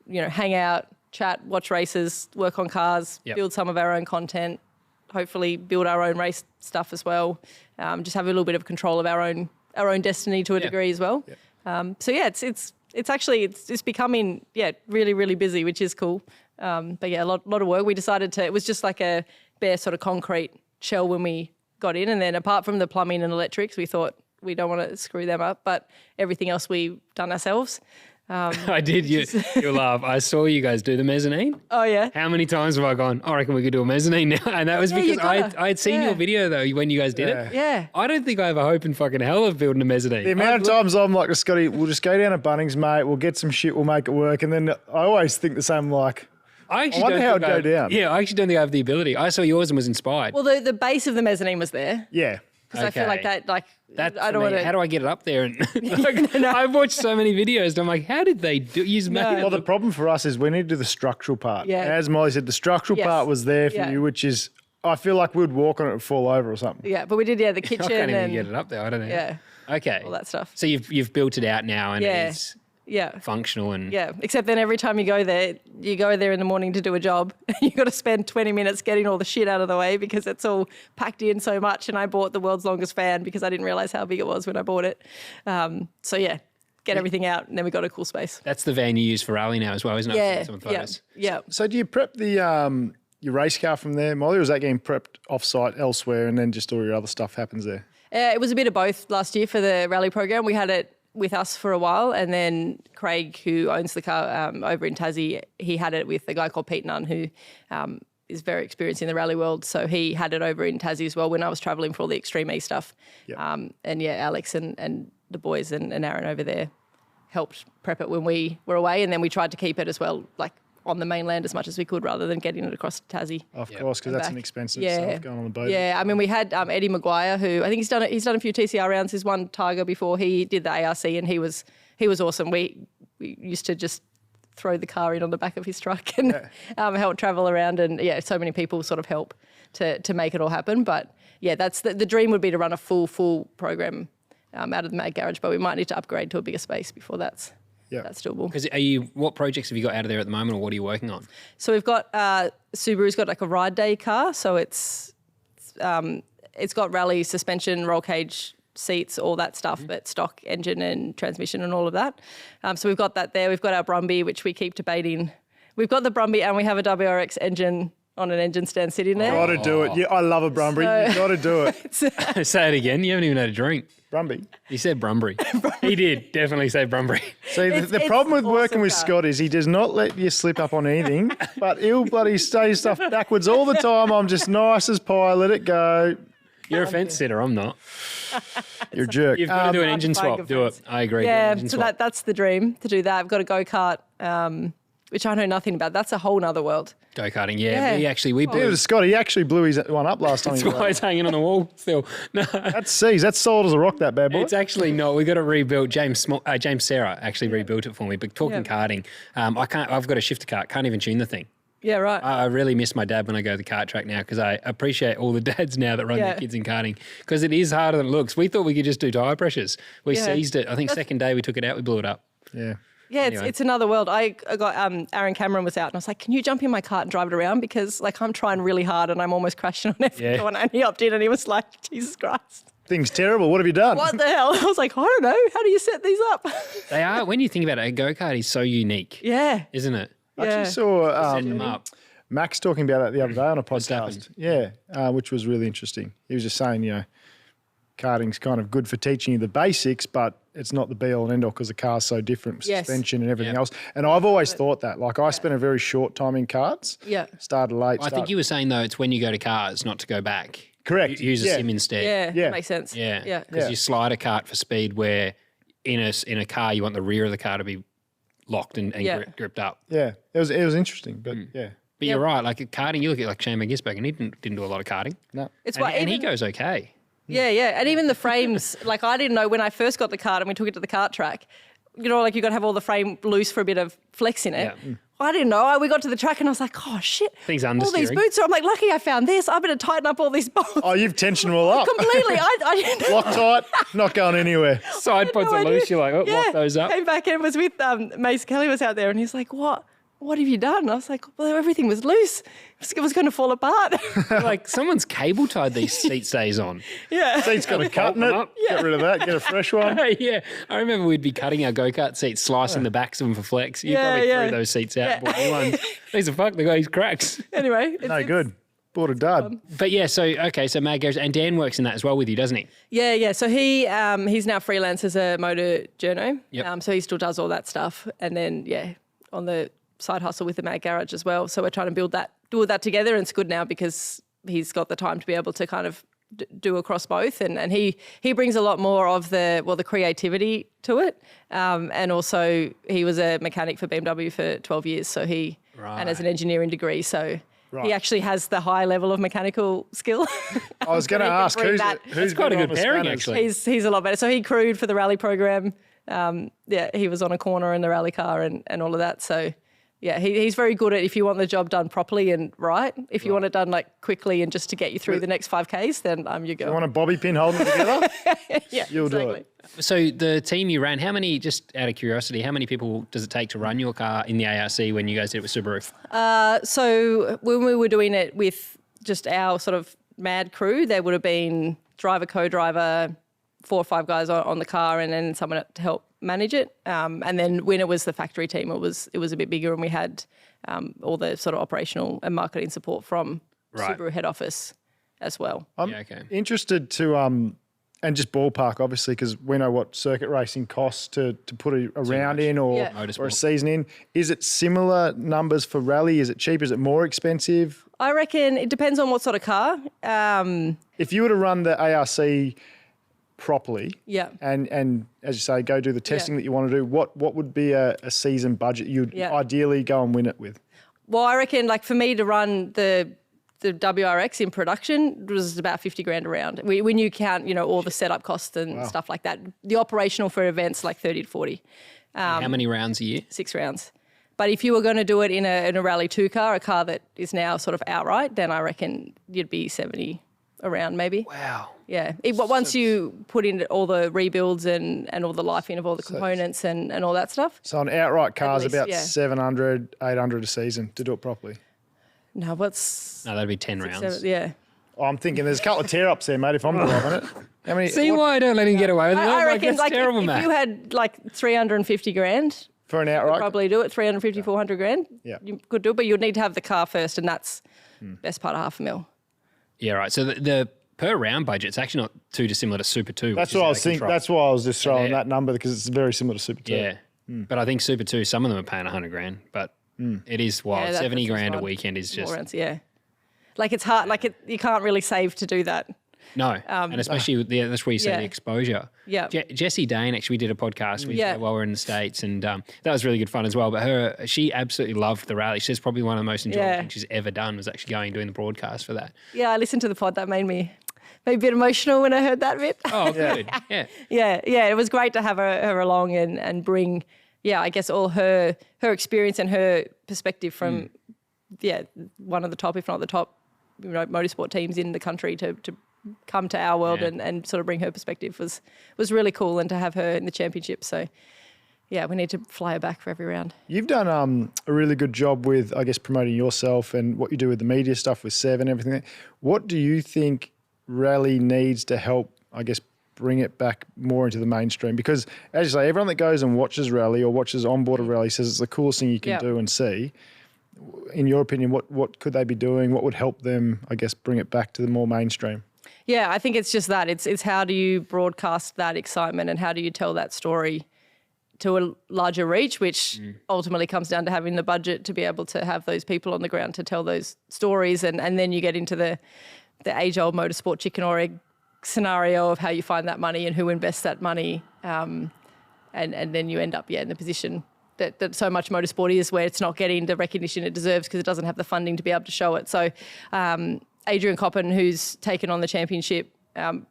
hang out, chat, watch races, work on cars, build some of our own content, hopefully build our own race stuff as well. Just have a little bit of control of our own destiny to a degree as well. So yeah, it's actually becoming really, really busy, which is cool. But yeah, a lot of work. We decided it was just like a bare sort of concrete shell when we got in, and then apart from the plumbing and electrics, we thought we don't want to screw them up, but everything else we've done ourselves. I did. You'll laugh. I saw you guys do the mezzanine. Oh, yeah. How many times have I gone, I reckon we could do a mezzanine now? And that was Yeah, you because gotta. I had seen your video, though, when you guys did Yeah. it. Yeah. I don't think I have a hope in fucking hell of building a mezzanine. The amount of times I'm like to Scotty, we'll just go down to Bunnings, mate. We'll get some shit. We'll make it work. And then I always think the same, like, I actually wonder don't how think it'd go down. Yeah, I actually don't think I have the ability. I saw yours and was inspired. Well, the base of the mezzanine was there yeah. because I feel like Okay. that, That I don't for me, want to. how do I get it up there? And I've watched so many videos and I'm like, how did they use Well, the problem for us is we need to do the structural part. Yeah. As Molly said, the structural Yes. part was there for Yeah. you, which is, I feel like we'd walk on it and fall over or something. Yeah, but we did, the I kitchen can't even and get it up there. I don't know. yeah, Okay. all that stuff. So you've built it out now and Yeah. it's Yeah. functional and Yeah, except then every time you go there in the morning to do a job, you got to spend 20 minutes getting all the shit out of the way because it's all packed in so much. And I bought the world's longest fan because I didn't realize how big it was when I bought it. So yeah, get everything out and then we got a cool space. that's the van you use for rally now as well, isn't it? Yeah, Some of the yeah, photos. yeah. So do you prep the your race car from there, Molly, or is that getting prepped off-site elsewhere and then just all your other stuff happens there? It was a bit of both last year for the rally program. We had it with us for a while, and then Craig, who owns the car over in Tassie, he had it with a guy called Pete Nunn, who is very experienced in the rally world. So he had it over in Tassie as well when I was travelling for all the Extreme E stuff. Yep. And yeah, Alex and the boys and Aaron over there helped prep it when we were away, and then we tried to keep it as well, like on the mainland as much as we could rather than getting it across to Tassie. Of course, because that's back. an expensive Yeah. stuff going on the boat. Yeah, I mean, we had Eddie Maguire, who I think he's done a few TCR rounds. He's won Tiger before. He did the ARC, and he was awesome. We used to just throw the car in on the back of his truck and help travel around, and yeah, so many people sort of help to make it all happen. But yeah, that's the dream would be to run a full program out of the Mad Garage, but we might need to upgrade to a bigger space before that's doable. Because what projects have you got out of there at the moment, or what are you working on? So we've got Subaru's got like a ride day car, so it's got rally suspension, roll cage seats, all that stuff, but stock engine and transmission and all of that. So we've got that there. We've got our Brumby, which we keep debating. We've got the Brumby and we have a WRX engine on an engine stand sitting there. Got to do it. Yeah, I love a Brumby. You got to do it. Say it again. You haven't even had a drink. Brumby. He said Brumbury. He did definitely say Brumbury. See, the It's problem with working awesome with car. Scott is he does not let you slip up on anything, but he'll bloody say stuff backwards all the time. I'm just nice as pie. Let it go. You're a fence sitter. I'm not. You're a jerk. You've got to do an engine find swap. good Do it. friends. I agree. Do an Yeah, engine so swap. that's the dream, to do that. I've got a go-kart, which I know nothing about. That's a whole nother world. Go-karting. Yeah. Yeah. We Yeah, blew. Scott, he actually blew his one up last time. That's he was why out. it's hanging on the wall still. No. That's C's. That's solid as a rock, that bad boy. It's actually not. We got to rebuild. James Serra actually rebuilt it for me. But talking karting, I've got a shifter cart. Can't even tune the thing. Yeah, right. I really miss my dad when I go to the kart track now because I appreciate all the dads now that run their Yeah. kids in karting because it is harder than it looks. We thought we could just do tyre pressures. We Yeah. seized it. I think second day we took it out, we blew it up. Yeah. Yeah, Anyway. it's another world. I got Aaron Cameron was out and I was like, can you jump in my cart and drive it around? Because like I'm trying really hard and I'm almost crashing on every corner. And he opted in and he was like, Jesus Christ, Thing's terrible. What have you done? what the hell? I was like, I don't know. How do you set these up? They are, when you think about it, a go-kart is so unique, Yeah. isn't it? I Yeah. actually saw Set them up. Max talking about it the other day on a happened? podcast. Yeah, which was really interesting. He was just saying, karting's kind of good for teaching you the basics, but it's not the be-all and end-all because the car's so different, Yes. suspension and everything Yeah. else. And I've always thought that. Like, I spent a very short time in karts. Yeah. Started late. I think you were saying, though, it's when you go to cars, not to go back. Correct. Use a Yeah. sim instead. Yeah. Yeah. Makes sense. Yeah. Yeah. Because Yeah. you slide a cart for speed where in a car you want the rear of the car to be locked and Yeah. gripped up. Yeah, it was interesting, but yeah. But you're right, like karting, you look at like Shane McGisberg and he didn't do a lot of karting. No. It's And, why and he even- goes okay. Yeah. And even the frames, like I didn't know when I first got the cart and we took it to the kart track, like you got to have all the frame loose for a bit of flex in it. Yeah. I didn't know. We got to the track and I was like, oh shit. Things all these understeering. boots are, I'm like, lucky I found this. I better tighten up all these bolts. Oh, you've tensioned them all up. Completely. I didn't know. Loctite, not going anywhere. Side pods no are idea. loose, you're like, oh, lock those up. Came back and was with Mace Kelly was out there and he's like, what have you done? I was like, well, everything was loose. It was going to fall apart. Like someone's cable tied these seat stays on. yeah. Seat's got a cut in Open it. up. Get rid of that. Get a fresh one. Yeah, I remember we'd be cutting our go-kart seats, slicing the backs of them for flex. You Yeah, probably yeah. threw those seats out Yeah. and bought new ones. These are fucked, they got these cracks. Anyway. No good. Bought a dud. But yeah, so Mad Garage, and Dan works in that as well with you, doesn't he? Yeah. So he's now freelance as a motor journo. Yep. So he still does all that stuff, and then on the side hustle with the Mad Garage as well. So we're trying to do all that together, and it's good now because he's got the time to be able to kind of do across both, and he brings a lot more of the creativity to it, and also he was a mechanic for BMW for 12 years, so and as an engineering degree, so. Right. He actually has the high level of mechanical skill. I was going to ask, who's quite a good pairing, spanners? actually. He's a lot better. So he crewed for the rally program. He was on a corner in the rally car and all of that. So, yeah, he's very good at if you want the job done properly and right. If you want it done like quickly and just to get you through the next 5Ks, then I'm your girl. You want a bobby pin holding it together? Yeah, You'll do it. So the team you ran, how many, just out of curiosity, how many people does it take to run your car in the ARC when you guys did it with Subaru? So when we were doing it with just our sort of mad crew, there would have been driver, co-driver, 4 or 5 guys on the car, and then someone to help manage it. And then when it was the factory team, it was a bit bigger, and we had all the sort of operational and marketing support from Subaru head office as well. I'm interested to and just ballpark, obviously, because we know what circuit racing costs to put a round in or a season in. Is it similar numbers for rally? Is it cheap? Is it more expensive? I reckon it depends on what sort of car. If you were to run the ARC properly, and as you say, go do the testing that you want to do, what would be a season budget you'd ideally go and win it with? Well, I reckon, like, for me to run the WRX in production was about 50 grand a round. When you count, all the setup costs and stuff like that. The operational for events, like 30 to 40. How many rounds a year? 6 rounds. But if you were going to do it in a Rally 2 car, a car that is now sort of outright, then I reckon you'd be 70 around maybe. Wow. Yeah. But once you put in all the rebuilds and all the life in of all the components and all that stuff. So an outright car is about 700, 800 a season to do it properly. No, that'd be 10 rounds. 7, yeah. Oh, I'm thinking there's a couple of tear-ups there, mate, if I'm driving it. How many? See why I don't let him get away with it? I reckon, that's terrible, if Matt. you had like 350 grand, for an outright? probably do it, 350, 400 grand. Yeah. You could do it, but you'd need to have the car first, and that's best part of $500,000. Yeah, right. So the per round budget's actually not too dissimilar to Super 2. That's what I was thinking. That's why I was just throwing that number, because it's very similar to Super 2. Yeah. But I think Super 2, some of them are paying 100 grand, but it is wild. Yeah, 70 grand a fun. weekend is just... Rounds, like it's hard, you can't really save to do that. No, and especially that's where you see the exposure. Yeah. Jessie Dane, actually, we did a podcast with her while we were in the States, and that was really good fun as well. But she absolutely loved the rally. She says probably one of the most enjoyable things she's ever done was actually going and doing the broadcast for that. Yeah, I listened to the pod. That made me maybe a bit emotional when I heard that bit. Oh, good. Yeah. Yeah. It was great to have her along and bring, I guess all her experience and her perspective from, one of the top, if not the top, motorsport teams in the country to come to our world and sort of bring her perspective was really cool, and to have her in the championship. So, we need to fly her back for every round. You've done a really good job with, I guess, promoting yourself and what you do with the media stuff with Sev and everything. What do you think rally needs to help, I guess, bring it back more into the mainstream? Because, as you say, everyone that goes and watches rally or watches onboard a rally says it's the coolest thing you can do and see. In your opinion, what could they be doing? What would help them, I guess, bring it back to the more mainstream? Yeah, I think it's just that. It's how do you broadcast that excitement, and how do you tell that story to a larger reach, which ultimately comes down to having the budget to be able to have those people on the ground to tell those stories. And then you get into the age-old motorsport chicken or egg scenario of how you find that money and who invests that money. And then you end up, in the position that so much motorsport is, where it's not getting the recognition it deserves because it doesn't have the funding to be able to show it. So Adrian Coppin, who's taken on the championship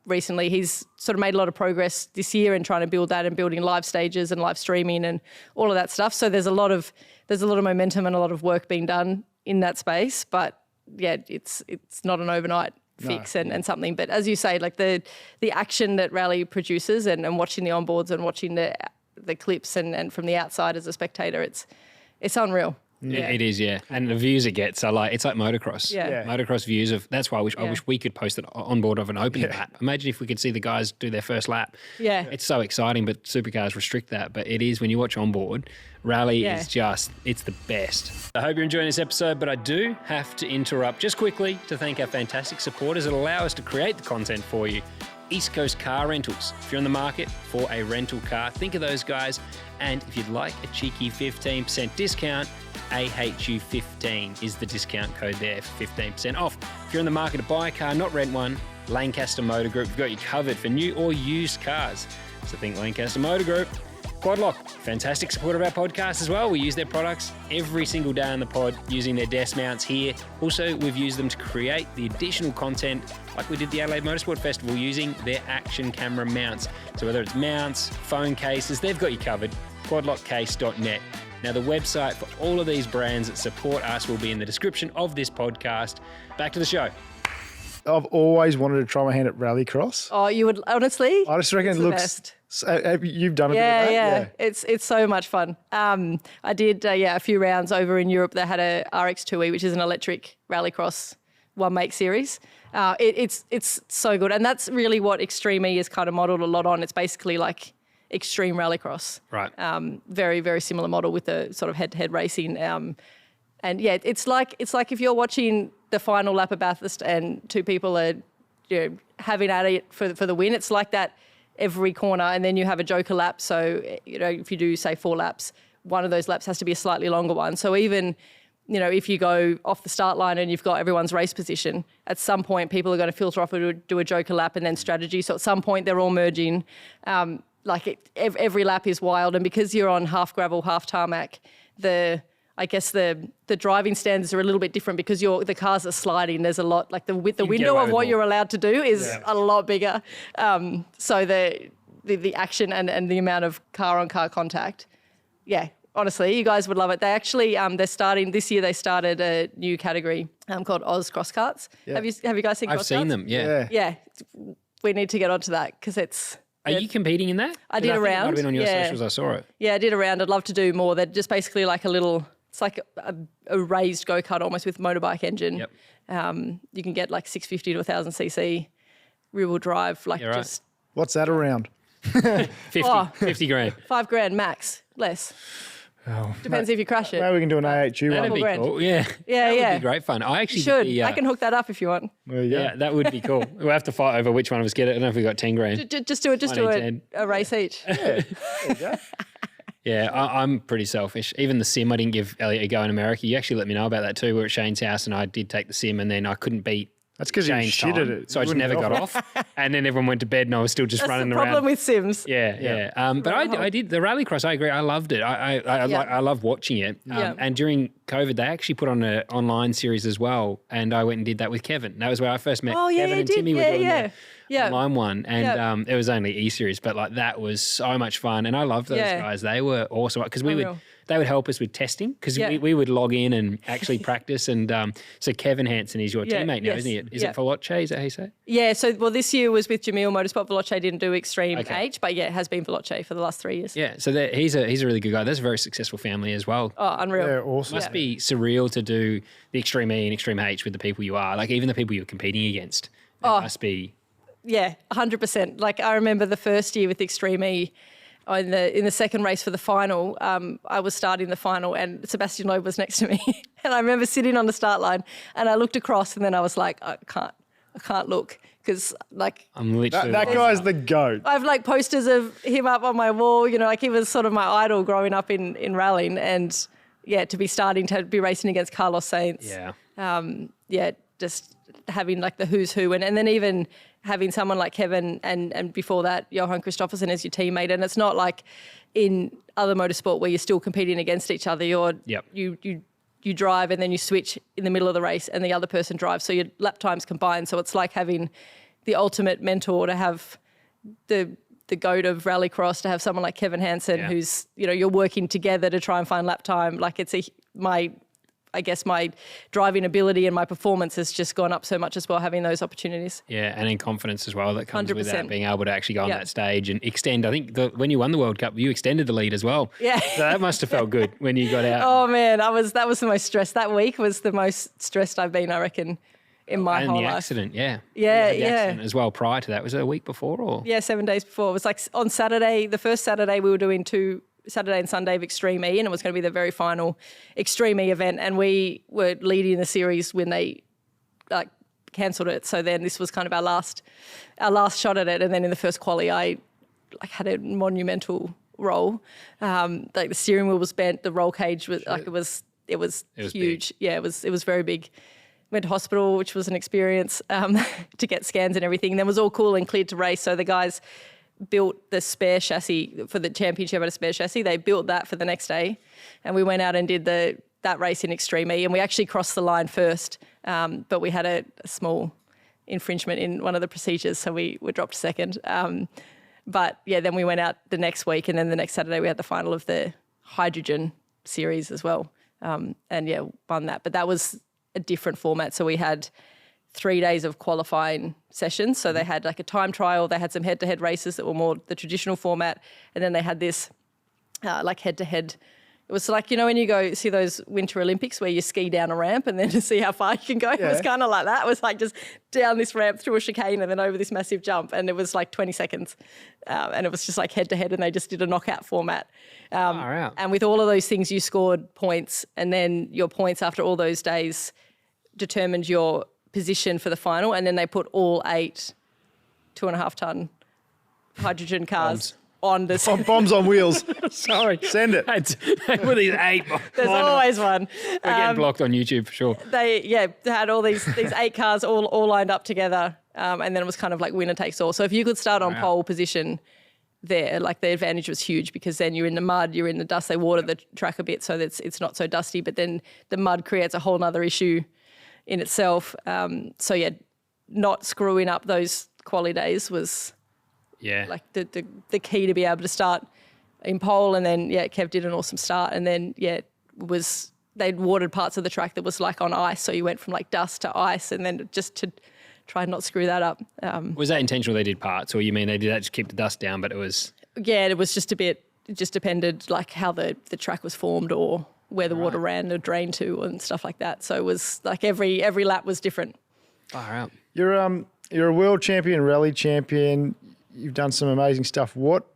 recently, he's sort of made a lot of progress this year in trying to build that and building live stages and live streaming and all of that stuff. So there's a lot of momentum and a lot of work being done in that space. But it's not an overnight fix and something. But as you say, like the action that rally produces and watching the onboards and watching the clips and from the outside as a spectator, it's unreal. It is, yeah. And the views it gets are like, it's like motocross. Yeah. Motocross views of, that's why I wish we could post it on board of an opening lap. Imagine if we could see the guys do their first lap. Yeah. It's so exciting, but supercars restrict that. But it is, when you watch on board, rally is just, it's the best. I hope you're enjoying this episode, but I do have to interrupt just quickly to thank our fantastic supporters that allow us to create the content for you. East Coast Car Rentals. If you're in the market for a rental car, think of those guys. And if you'd like a cheeky 15% discount, AHU15 is the discount code there for 15% off. If you're in the market to buy a car, not rent one, Lancaster Motor Group, we've got you covered for new or used cars. So think Lancaster Motor Group. Quadlock, fantastic supporter of our podcast as well. We use their products every single day on the pod using their desk mounts here. Also, we've used them to create the additional content like we did the Adelaide Motorsport Festival using their action camera mounts. So whether it's mounts, phone cases, they've got you covered. Quadlockcase.net. Now, the website for all of these brands that support us will be in the description of this podcast. Back to the show. I've always wanted to try my hand at rallycross. Oh, you would, honestly? I just reckon it's it the looks. best. You've done a bit of that? Yeah. It's so much fun. I did a few rounds over in Europe. They had a RX2E, which is an electric rallycross one make series. It's so good, and that's really what Extreme E is kind of modelled a lot on. It's basically like extreme rallycross. Right. Very, very similar model with the sort of head-to-head racing. And yeah, it's like if you're watching the final lap of Bathurst and two people are having at it for the win. It's like that every corner, and then you have a joker lap. So if you do say 4 laps, one of those laps has to be a slightly longer one. So even if you go off the start line and you've got everyone's race position, at some point people are going to filter off and do a joker lap and then strategy. So at some point they're all merging. Every lap is wild, and because you're on half gravel, half tarmac, the driving standards are a little bit different because the cars are sliding. There's a lot, like the window of what you're allowed to do is a lot bigger. So the action and the amount of car-on-car contact, honestly, you guys would love it. They actually they're starting this year. They started a new category called Oz Cross Karts. Yeah. Have you guys seen? I've seen them. Yeah. We need to get onto that because it's. Are you competing in that? I did a round. It might have been on your socials. I saw it. Yeah, I did a round. I'd love to do more. They're just basically like a little. It's like a raised go-kart almost with motorbike engine. Yep. You can get like 650 to 1,000 cc rear-wheel drive. Just What's that around? 50 grand. $5,000 max, less. Oh, Depends if you crash it. Maybe we can do an AHU That'd one. be grand. cool. Yeah. Yeah, That would be great fun. I actually You should. did I can hook that up if you want. There you go. Yeah, that would be cool. We'll have to fight over which one of us get it. I don't know if we got 10 grand. Just do it. Just do I it. need A race each. There you go. Yeah, I'm pretty selfish. Even the sim, I didn't give Elliot a go in America. You actually let me know about that too. We were at Shane's house and I did take the sim and then I couldn't beat That's because you Shane's shit time. at it. So I just never got off. And then everyone went to bed and I was still just That's running the around. problem with Sims. Yeah. But I did the rallycross. I agree. I loved it. I love watching it. And during COVID, they actually put on an online series as well. And I went and did that with Kevin. That was where I first met Kevin and Timmy were doing the online one. And it was only E-series, but that was so much fun. And I loved those guys. They were awesome because they would help us with testing because we would log in and actually practice. And so Kevin Hansen is your teammate now, isn't he? Is it Veloce? Is that how you say it? Yeah. So, this year was with Jamil Motorsport. Veloce didn't do Extreme H, but it has been Veloce for the last 3 years. Yeah. So he's a really good guy. That's a very successful family as well. Oh, unreal. Yeah, awesome. Must be surreal to do the Extreme E and Extreme H with the people you are, like even the people you're competing against. It must be. Yeah, 100%. Like I remember the first year with Extreme E, in the second race for the final, I was starting the final and Sebastian Loeb was next to me. And I remember sitting on the start line and I looked across and then I was like, I can't look because I'm literally That guy's the GOAT. I have posters of him up on my wall, he was sort of my idol growing up in rallying, and to be starting to be racing against Carlos Sainz. Just having the who's who and then even having someone like Kevin and before that Johan Kristoffersen as your teammate. And it's not like in other motorsport where you're still competing against each other. You drive and then you switch in the middle of the race and the other person drives. So your lap times combine. So it's like having the ultimate mentor to have the GOAT of rallycross, to have someone like Kevin Hansen who's, you're working together to try and find lap time. My I guess my driving ability and my performance has just gone up so much as well, having those opportunities. Yeah, and in confidence as well that comes with that, 100%. being able to actually go on that stage and extend. I think when you won the World Cup, you extended the lead as well. Yeah. So that must have felt good when you got out. Oh man, that was the most stressed. That week was the most stressed I've been, I reckon, in my whole And the life. accident, yeah. Yeah, You had the accident as well prior to that. Was it a week before or? Yeah, 7 days before. It was like on Saturday, the first Saturday we were doing 2 Saturday and Sunday of Extreme E, and it was going to be the very final Extreme E event, and we were leading the series when they cancelled it. So then this was kind of our last shot at it, and then in the first quali I had a monumental roll. The steering wheel was bent, the roll cage was it was huge. Big. Yeah, it was very big. Went to hospital, which was an experience, to get scans and everything. And then it was all cool and cleared to race. So the guys built the spare chassis for the championship, at a spare chassis. They built that for the next day, and we went out and did that race in Extreme E, and we actually crossed the line first, but we had a small infringement in one of the procedures, so we were dropped second. But yeah, then we went out the next week, and then the next Saturday we had the final of the hydrogen series as well, and yeah, won that. But that was a different format, so we had 3 days of qualifying sessions. So they had like a time trial, they had some head-to-head races that were more the traditional format, and then they had this like head-to-head. It was like, when you go see those Winter Olympics where you ski down a ramp and then to see how far you can go. Yeah. It was kind of like that. It was like just down this ramp through a chicane and then over this massive jump, and it was like 20 seconds. And it was just like head-to-head, and they just did a knockout format. And with all of those things, you scored points, and then your points after all those days determined your position for the final, and then they put all 8 2.5-ton hydrogen cars on the Bombs on wheels. Sorry. Send it. With these 8. There's always one. We're getting blocked on YouTube for sure. They had all these 8 cars all lined up together, and then it was kind of like winner takes all. So if you could start on pole position there, like the advantage was huge, because then you're in the mud, you're in the dust. They water the track a bit so that it's not so dusty, but then the mud creates a whole nother issue in itself. So yeah, not screwing up those quali days was like the key to be able to start in pole. And then Kev did an awesome start, and then they'd watered parts of the track that was like on ice, so you went from like dust to ice, and then just to try and not screw that up. Was that intentional? They did parts, or you mean they did that to keep the dust down? But it was it was just a bit. It just depended like how the track was formed or where the water ran or drained to and stuff like that. So it was like every lap was different. Far out. You're a world champion, rally champion. You've done some amazing stuff. What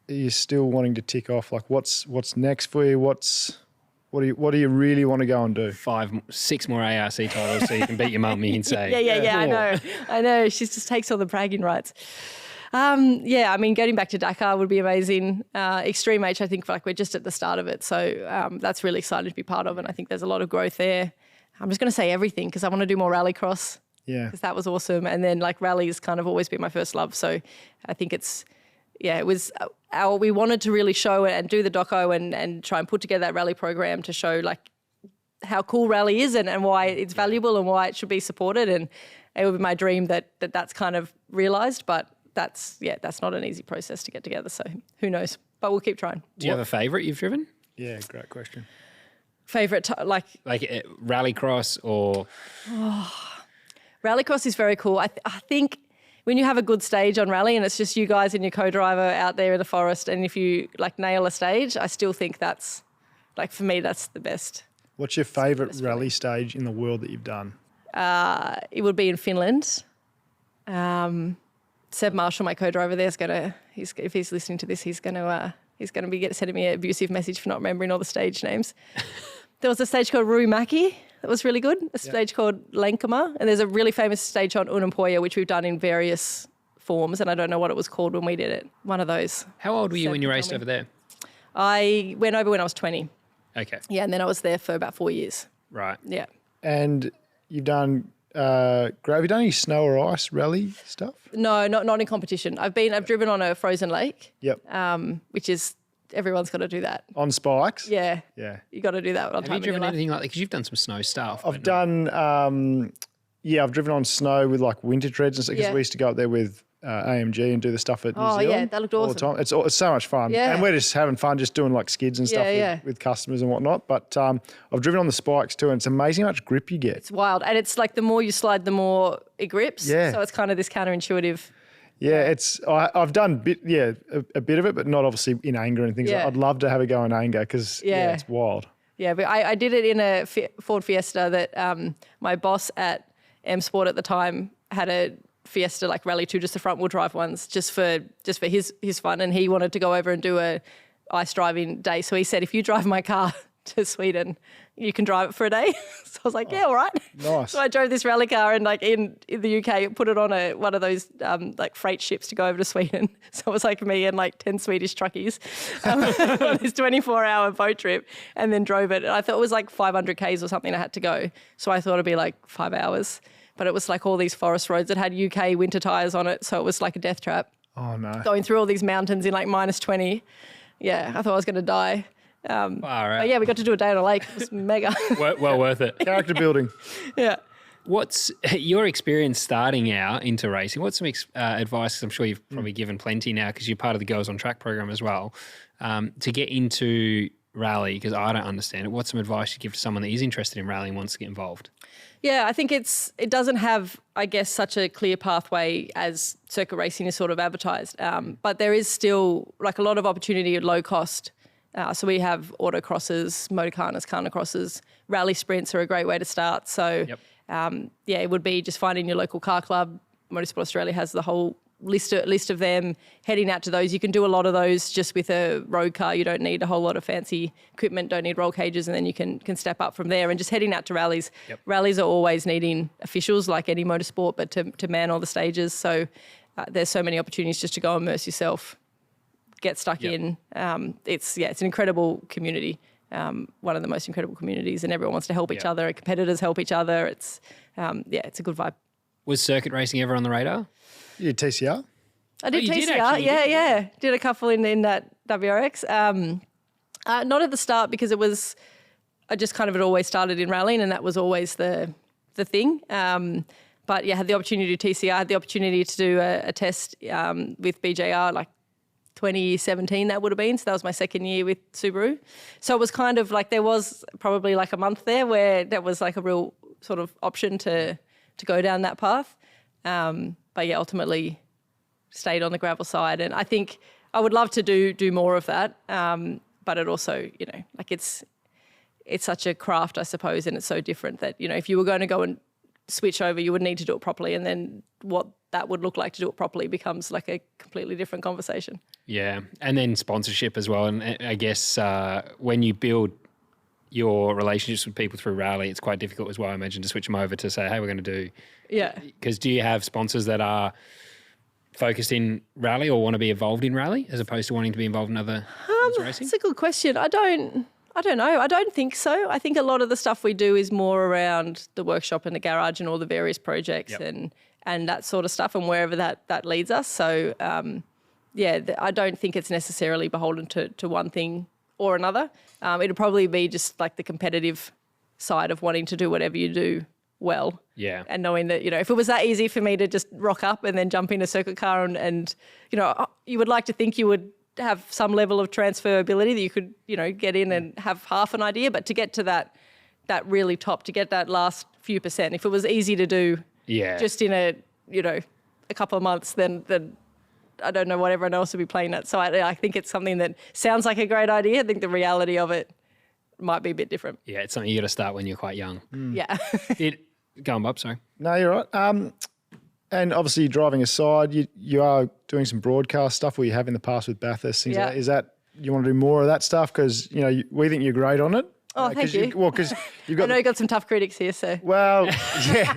are you still wanting to tick off? Like what's next for you? What do you really want to go and do? 6 more ARC titles so you can beat your mum, you can say. Yeah. I know. She just takes all the bragging rights. I mean, getting back to Dakar would be amazing. Extreme H, I think like we're just at the start of it. So that's really exciting to be part of, and I think there's a lot of growth there. I'm just going to say everything because I want to do more rallycross. Yeah. Because that was awesome. And then like rally has kind of always been my first love. So I think it was we wanted to really show it and do the doco and try and put together that rally program to show like how cool rally is and why it's valuable and why it should be supported. And it would be my dream that's kind of realised, but that's not an easy process to get together. So who knows? But we'll keep trying. Do you have a favourite you've driven? Yeah, great question. Favourite like rallycross or? Rallycross is very cool. I think when you have a good stage on rally and it's just you guys and your co-driver out there in the forest, and if you like nail a stage, I still think that's like for me that's the best. What's your favourite rally stage in the world that you've done? It would be in Finland. Seb Marshall, my co-driver there, if he's listening to this, he's gonna be sending me an abusive message for not remembering all the stage names. There was a stage called Ruimäki that was really good, a stage called Lenkama, and there's a really famous stage on Unampoja, which we've done in various forms, and I don't know what it was called when we did it. One of those. How old were you when you raced over there? I went over when I was 20. Okay. Yeah, and then I was there for about 4 years. Right. Yeah. And you've done have you done any snow or ice rally stuff? No, not in competition. I've driven on a frozen lake. Yep. Which is everyone's got to do that. On spikes? Yeah. Yeah. You got to do that on time. Have you driven anything like that? Because you've done some snow stuff. I've done I've driven on snow with like winter treads and stuff because we used to go up there with AMG and do the stuff at New Oh, Zealand. yeah, that looked all the awesome. time. It's so much fun. Yeah. And we're just having fun just doing like skids and stuff with customers and whatnot. But I've driven on the spikes too, and it's amazing how much grip you get. It's wild. And it's like the more you slide, the more it grips. Yeah. So it's kind of this counterintuitive. Yeah, I've done a bit of it, but not obviously in anger and things. Yeah. I'd love to have a go in anger because it's wild. Yeah, but I did it in a Ford Fiesta that my boss at M Sport at the time had a Fiesta like Rally 2, just the front wheel drive ones, just for his fun, and he wanted to go over and do a ice driving day. So he said, if you drive my car to Sweden, you can drive it for a day. So I was like, yeah, all right. Nice. So I drove this rally car and like in the UK, put it on one of those like freight ships to go over to Sweden. So it was like me and like 10 Swedish truckies on this 24-hour boat trip, and then drove it. And I thought it was like 500 Ks or something I had to go. So I thought it'd be like 5 hours. But it was like all these forest roads that had UK winter tyres on it. So it was like a death trap. Oh, no. Going through all these mountains in like -20. Yeah, I thought I was going to die. But yeah, we got to do a day on a lake. It was mega. Well worth it. Character building. Yeah. What's your experience starting out into racing? What's some advice, 'cause I'm sure you've probably given plenty now because you're part of the Girls on Track program as well, to get into rally, because I don't understand it. What's some advice you give to someone that is interested in rally and wants to get involved? Yeah, I think it doesn't have, I guess, such a clear pathway as circuit racing is sort of advertised. But there is still like a lot of opportunity at low cost. So we have autocrosses, motorcarnas, carnacrosses, rally sprints are a great way to start. So it would be just finding your local car club. Motorsport Australia has the whole list of them, heading out to those. You can do a lot of those just with a road car. You don't need a whole lot of fancy equipment, don't need roll cages, and then you can step up from there. And just heading out to rallies. Yep. Rallies are always needing officials like any motorsport, but to man all the stages. So there's so many opportunities just to go immerse yourself, get stuck in. It's an incredible community, one of the most incredible communities, and everyone wants to help each other. Competitors help each other. It's a good vibe. Was circuit racing ever on the radar? You did TCR? I did TCR. Did actually, Did a couple in that WRX. Not at the start because I just kind of had always started in rallying, and that was always the thing. But yeah, had the opportunity to do TCR, had the opportunity to do a test with BJR like 2017 that would have been. So that was my second year with Subaru. So it was kind of like there was probably like a month there where that was like a real sort of option to go down that path. But yeah, ultimately stayed on the gravel side. And I think I would love to do more of that. But it also, like it's such a craft, I suppose, and it's so different that, if you were going to go and switch over, you would need to do it properly. And then what that would look like to do it properly becomes like a completely different conversation. Yeah. And then sponsorship as well. And I guess when you build your relationships with people through rally, it's quite difficult as well, I imagine, to switch them over to say, hey, we're going to do. Yeah. Because do you have sponsors that are focused in rally or want to be involved in rally as opposed to wanting to be involved in other racing? That's a good question. I don't know. I don't think so. I think a lot of the stuff we do is more around the workshop and the garage and all the various projects and that sort of stuff and wherever that leads us. So, I don't think it's necessarily beholden to one thing or another. It'd probably be just like the competitive side of wanting to do whatever you do well. Yeah. And knowing that, if it was that easy for me to just rock up and then jump in a circuit car and you would like to think you would have some level of transferability that you could, get in and have half an idea, but to get to that really top, to get that last few percent, if it was easy to do just in a couple of months, then I don't know what everyone else would be playing at. So I think it's something that sounds like a great idea. I think the reality of it might be a bit different. Yeah, it's something you got to start when you're quite young. Yeah. Go on, Bob, sorry. No, you're right. And obviously driving aside, you are doing some broadcast stuff where you have in the past with Bathurst, things like that. Is that, you want to do more of that stuff? Because, we think you're great on it. Oh, thank you. Because you've got... I know you've got some tough critics here, so... Well, yeah.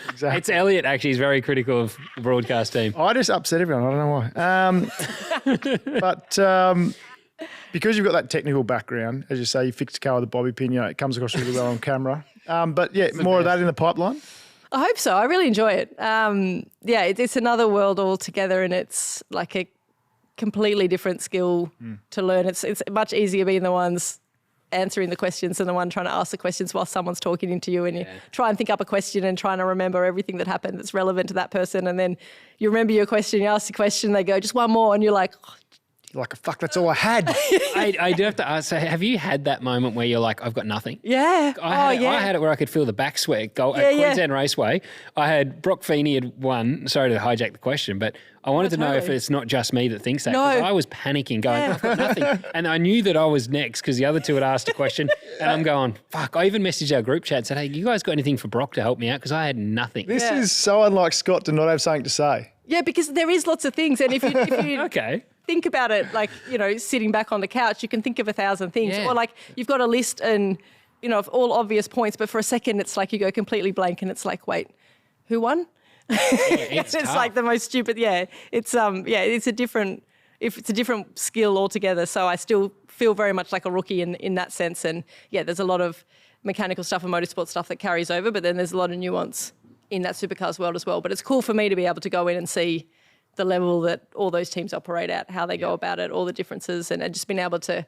Exactly. It's Elliot, actually. He's very critical of the broadcast team. I just upset everyone. I don't know why. But because you've got that technical background, as you say, you fixed a car with a bobby pin, it comes across really well on camera. But yeah, more of that in the pipeline? I hope so. I really enjoy it. It's another world altogether, and it's like a completely different skill to learn. It's much easier being the ones answering the questions than the one trying to ask the questions while someone's talking into you, and you try and think up a question and trying to remember everything that happened that's relevant to that person. And then you remember your question, you ask the question, they go, just one more. And you're like, Like, fuck, that's all I had. I do have to ask, so have you had that moment where you're like, I've got nothing? yeah. I had it where I could feel the back sweat at Queensland Raceway. I had Brock Feeney had won. Sorry to hijack the question, but I wanted to know if it's not just me that thinks that. No. 'Cause I was panicking, going, I've got nothing. And I knew that I was next because the other two had asked a question. And I'm going, fuck. I even messaged our group chat and said, hey, you guys got anything for Brock to help me out? Because I had nothing. This is so unlike Scott to not have something to say. Yeah, because there is lots of things. And if you Okay. think about it, like, sitting back on the couch, you can think of 1,000 things. Yeah. Or like you've got a list and, of all obvious points, but for a second it's like you go completely blank and it's like, wait, who won? It's It's tough. like the most stupid. Yeah, it's a different skill altogether. So I still feel very much like a rookie in that sense. And yeah, there's a lot of mechanical stuff and motorsport stuff that carries over, but then there's a lot of nuance in that supercars world as well. But it's cool for me to be able to go in and see the level that all those teams operate at, how they go about it, all the differences, and just being able to,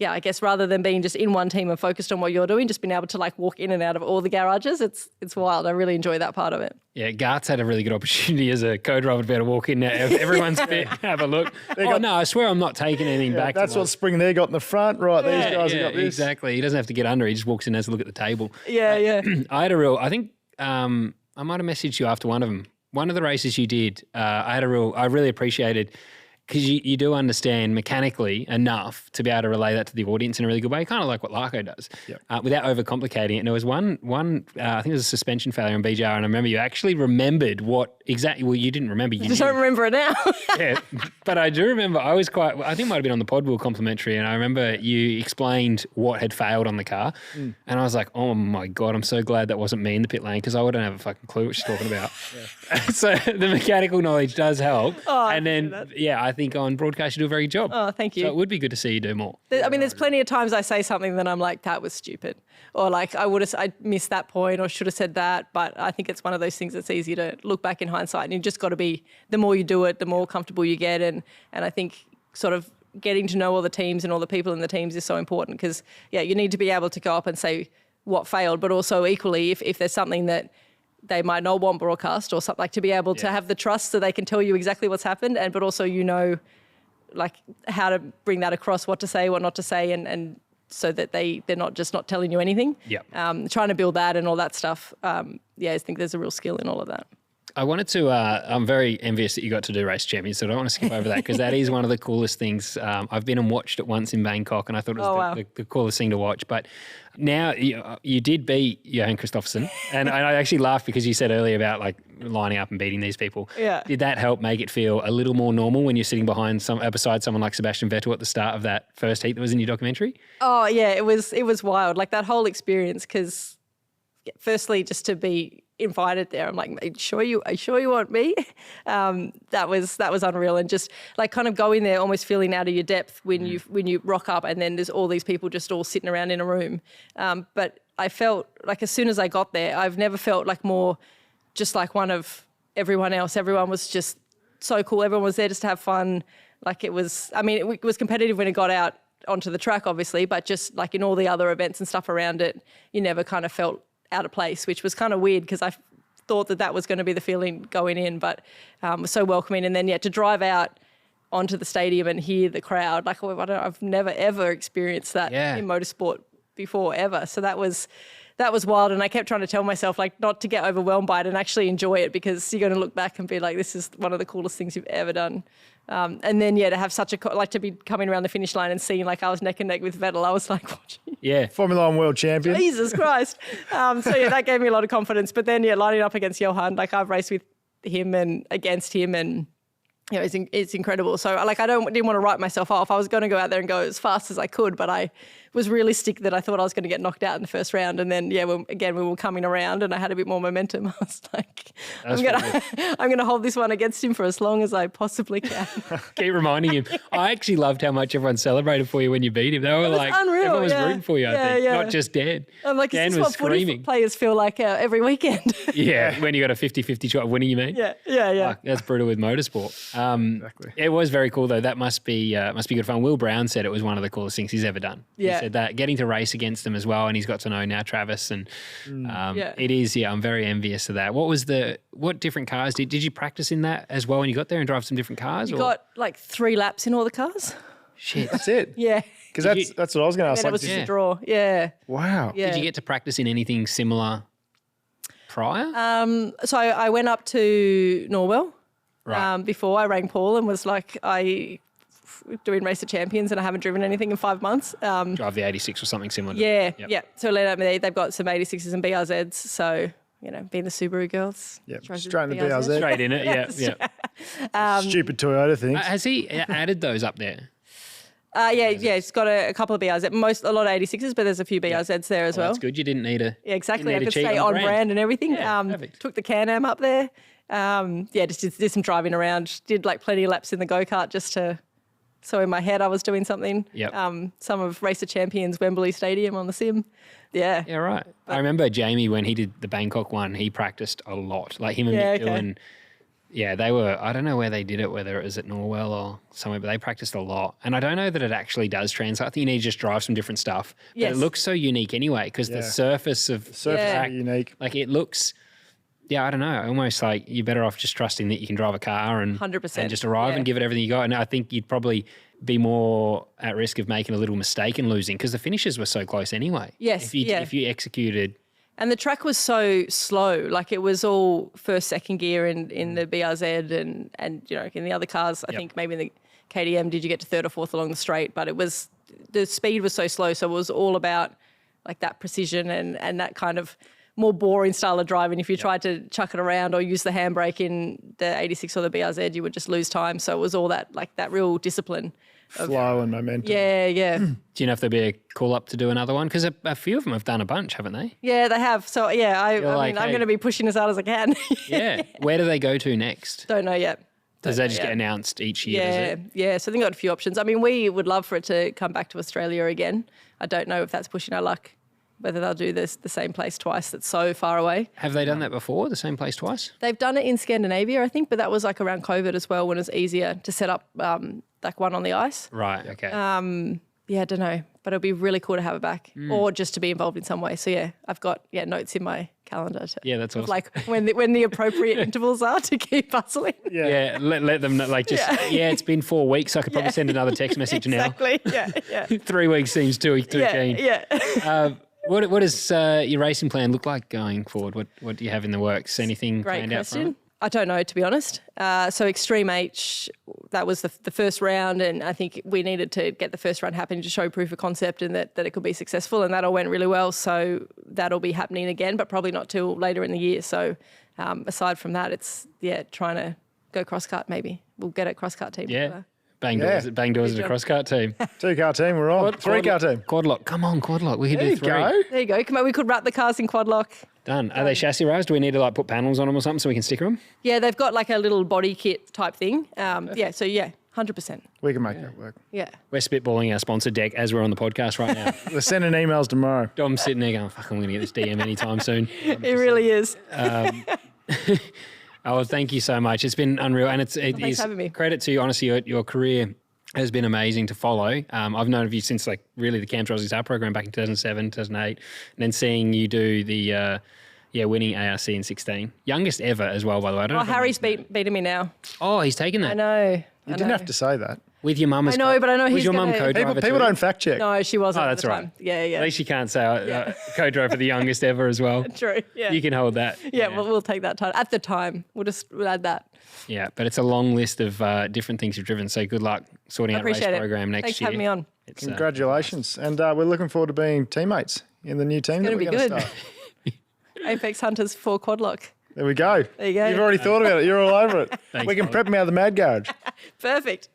I guess rather than being just in one team and focused on what you're doing, just being able to like walk in and out of all the garages, it's wild. I really enjoy that part of it. Yeah, Gart's had a really good opportunity as a co-driver to be able to walk in there. Everyone's fit, have a look. No, I swear I'm not taking anything back. That's what Spring there got in the front. Right, these guys have got this. Exactly. He doesn't have to get under. He just walks in and has a look at the table. Yeah. I think I might have messaged you after one of them. One of the races you did, I really appreciated because you do understand mechanically enough to be able to relay that to the audience in a really good way, kind of like what Larko does, without overcomplicating it. And there was one I think it was a suspension failure on BJR, and I remember you actually remembered what exactly, well, you didn't remember. You Just don't remember it now. Yeah, but I do remember I think it might have been on the Podwheel complimentary, and I remember you explained what had failed on the car, and I was like, oh my God, I'm so glad that wasn't me in the pit lane because I wouldn't have a fucking clue what she's talking about. So the mechanical knowledge does help. And then, I think on broadcast you do a very good job. Oh, thank you. So it would be good to see you do more. There's plenty of times I say something that I'm like, that was stupid. Or like, I missed that point or should have said that. But I think it's one of those things that's easy to look back in hindsight. And you just got to be, the more you do it, the more comfortable you get. And I think sort of getting to know all the teams and all the people in the teams is so important because, you need to be able to go up and say what failed, but also equally if there's something that they might not want broadcast or something, like to be able to have the trust so they can tell you exactly what's happened, but also like how to bring that across, what to say, what not to say, and so that they're not just not telling you anything. Trying to build that and all that stuff. I think there's a real skill in all of that. I wanted to, I'm very envious that you got to do Race Champions, so I don't want to skip over that because that is one of the coolest things. I've been and watched it once in Bangkok and I thought it was the coolest thing to watch. But now you did beat Johan Kristoffersson, and I actually laughed because you said earlier about like lining up and beating these people. Yeah. Did that help make it feel a little more normal when you're sitting beside someone like Sebastian Vettel at the start of that first heat that was in your documentary? Oh yeah, it was wild. Like that whole experience because firstly just to be invited there, I'm like, are you sure you want me? That was unreal, and just like kind of going there, almost feeling out of your depth when you rock up, and then there's all these people just all sitting around in a room. But I felt like as soon as I got there, I've never felt like more just like one of everyone else. Everyone was just so cool. Everyone was there just to have fun. Like it was competitive when it got out onto the track, obviously, but just like in all the other events and stuff around it, you never kind of felt out of place, which was kind of weird because I thought that was going to be the feeling going in, but was so welcoming. And then to drive out onto the stadium and hear the crowd, like I've never ever experienced that in motorsport before ever. So that was wild, and I kept trying to tell myself like not to get overwhelmed by it and actually enjoy it because you're going to look back and be like, this is one of the coolest things you've ever done. And then to have such to be coming around the finish line and seeing like I was neck and neck with Vettel, I was like, watching. Yeah. Formula One world champion. Jesus Christ. That gave me a lot of confidence. But then lining up against Johan, like I've raced with him and against him, and it's incredible. So like didn't want to write myself off. I was going to go out there and go as fast as I could, but I was realistic that I thought I was going to get knocked out in the first round. And then we were coming around and I had a bit more momentum. I was like, I'm going to hold this one against him for as long as I possibly can. Keep reminding him. I actually loved how much everyone celebrated for you when you beat him. They were like, unreal, everyone was rooting for you, I think, not just Dan. I'm like, Dan is this was what footy screaming. Players feel like every weekend? When you got a 50-50 shot of winning, you mean? Yeah. That's brutal with motorsport. Exactly. It was very cool though. That must be good fun. Will Brown said it was one of the coolest things he's ever done. Yeah. said that. Getting to race against them as well, and he's got to know now Travis, and it is. Yeah, I'm very envious of that. What different cars did you practice in that as well when you got there and drive some different cars? You got like 3 laps in all the cars. Shit, That's it. Yeah. Because that's what I was going to ask. And it was just a draw. Yeah. Wow. Yeah. Did you get to practice in anything similar prior? So I went up to Norwell Right. before. I rang Paul and was like, doing Race of Champions and I haven't driven anything in 5 months. Drive the 86 or something similar. Yeah, Yep. yeah. So they've got some 86s and BRZs. So, being the Subaru girls. Yep, drive straight in the BRZ. Straight in it. Yeah. Stupid Toyota things. Has he added those up there? Yeah. It's got a couple of BRZ, a lot of 86s, but there's a few BRZs there as well. That's good. You didn't need a. Yeah, exactly. Didn't I need could to cheat stay on brand and everything. Yeah, perfect. Took the Can-Am up there. Just did some driving around. Did like plenty of laps in the go-kart so in my head I was doing something. Yep. Some of Race of Champions Wembley Stadium on the sim. Yeah. Yeah, right. I remember Jamie when he did the Bangkok one, he practiced a lot. Like him and Mick Doohan. Yeah, they were, I don't know where they did it, whether it was at Norwell or somewhere, but they practiced a lot. And I don't know that it actually does translate. I think you need to just drive some different stuff. Yes. But it looks so unique anyway because the surface of Surface is unique. like it looks, I don't know, almost like you're better off just trusting that you can drive a car and 100%. and just arrive and give it everything you got. And I think you'd probably be more at risk of making a little mistake and losing because the finishes were so close anyway. Yes, If you executed. And the track was so slow. Like it was all first, second gear in the BRZ and in the other cars, I think maybe in the KDM, did you get to third or fourth along the straight? But the speed was so slow. So it was all about like that precision and that kind of more boring style of driving. If you tried to chuck it around or use the handbrake in the 86 or the BRZ, you would just lose time. So it was all that real discipline. Flow and momentum. Yeah. Do you know if there'll be a call up to do another one? Because a few of them have done a bunch, haven't they? Yeah, they have. So yeah, I like, mean, I'm hey. going to be pushing as hard as I can. Yeah. Where do they go to next? Don't know yet. Does that just get announced each year? Does it? Yeah. So they've got a few options. I mean, we would love for it to come back to Australia again. I don't know if that's pushing our luck, whether they'll do the same place twice that's so far away. Have they done that before, the same place twice? They've done it in Scandinavia, I think, but that was like around COVID as well when it was easier to set up like one on the ice. Right, okay. Yeah, I don't know, but it'll be really cool to have it back or just to be involved in some way. So yeah, I've got notes in my calendar. That's awesome. Like when the appropriate intervals are to keep hustling. Yeah, let them know, like just, it's been 4 weeks. I could probably send another text message Exactly, yeah. 3 weeks seems too keen. Yeah. What does your racing plan look like going forward? What do you have in the works? Anything Great planned out from question. it? I don't know, to be honest. So Extreme H, that was the first round, and I think we needed to get the first round happening to show proof of concept and that it could be successful, and that all went really well. So that'll be happening again, but probably not till later in the year. So aside from that, it's trying to go cross-kart maybe. We'll get a cross-kart team. Yeah. Bang doors at a cross-kart team. 2-car team, we're on. 3-car team. Quad lock. Come on, quad lock. We could There do you 3. go. There you go. Come on, we could wrap the cars in quad lock. Done. Are they chassis raised? Do we need to put panels on them or something so we can sticker them? Yeah, they've got like a little body kit type thing. 100%. We can make that work. Yeah. We're spitballing our sponsor deck as we're on the podcast right now. We're sending emails tomorrow. Dom's sitting there going, fuck, I'm going to get this DM anytime soon. It really is. Oh, thank you so much. It's been unreal. And it thanks is for having me. credit to you. Honestly, your career has been amazing to follow. I've known of you since really the Camps Aussie Star program back in 2007, 2008. And then seeing you do the winning ARC in 16. Youngest ever as well, by the way. I don't know if I Harry's mentioned beating me now. that. Oh, he's taken that. I know. You didn't have to say that. With your mum as I know, but I know was he's your mum gonna- co-driver People too? don't fact check. No, she wasn't. Oh, at that's the right. time. Yeah. At least you can't say co-driver the youngest ever as well. True. Yeah. You can hold that. Yeah, we'll take that time. At the time, we'll add that. Yeah, but it's a long list of different things you've driven. So good luck sorting out a race Appreciate it. program next Thanks year. for having me on. It's, Congratulations. And we're looking forward to being teammates in the new team that gonna we're be going to good. start. Apex Hunters 4 quad lock. There we go. There you go. You've already thought about it. You're all over it. Thanks, we can mate. prep them out of the Mad Garage. Perfect.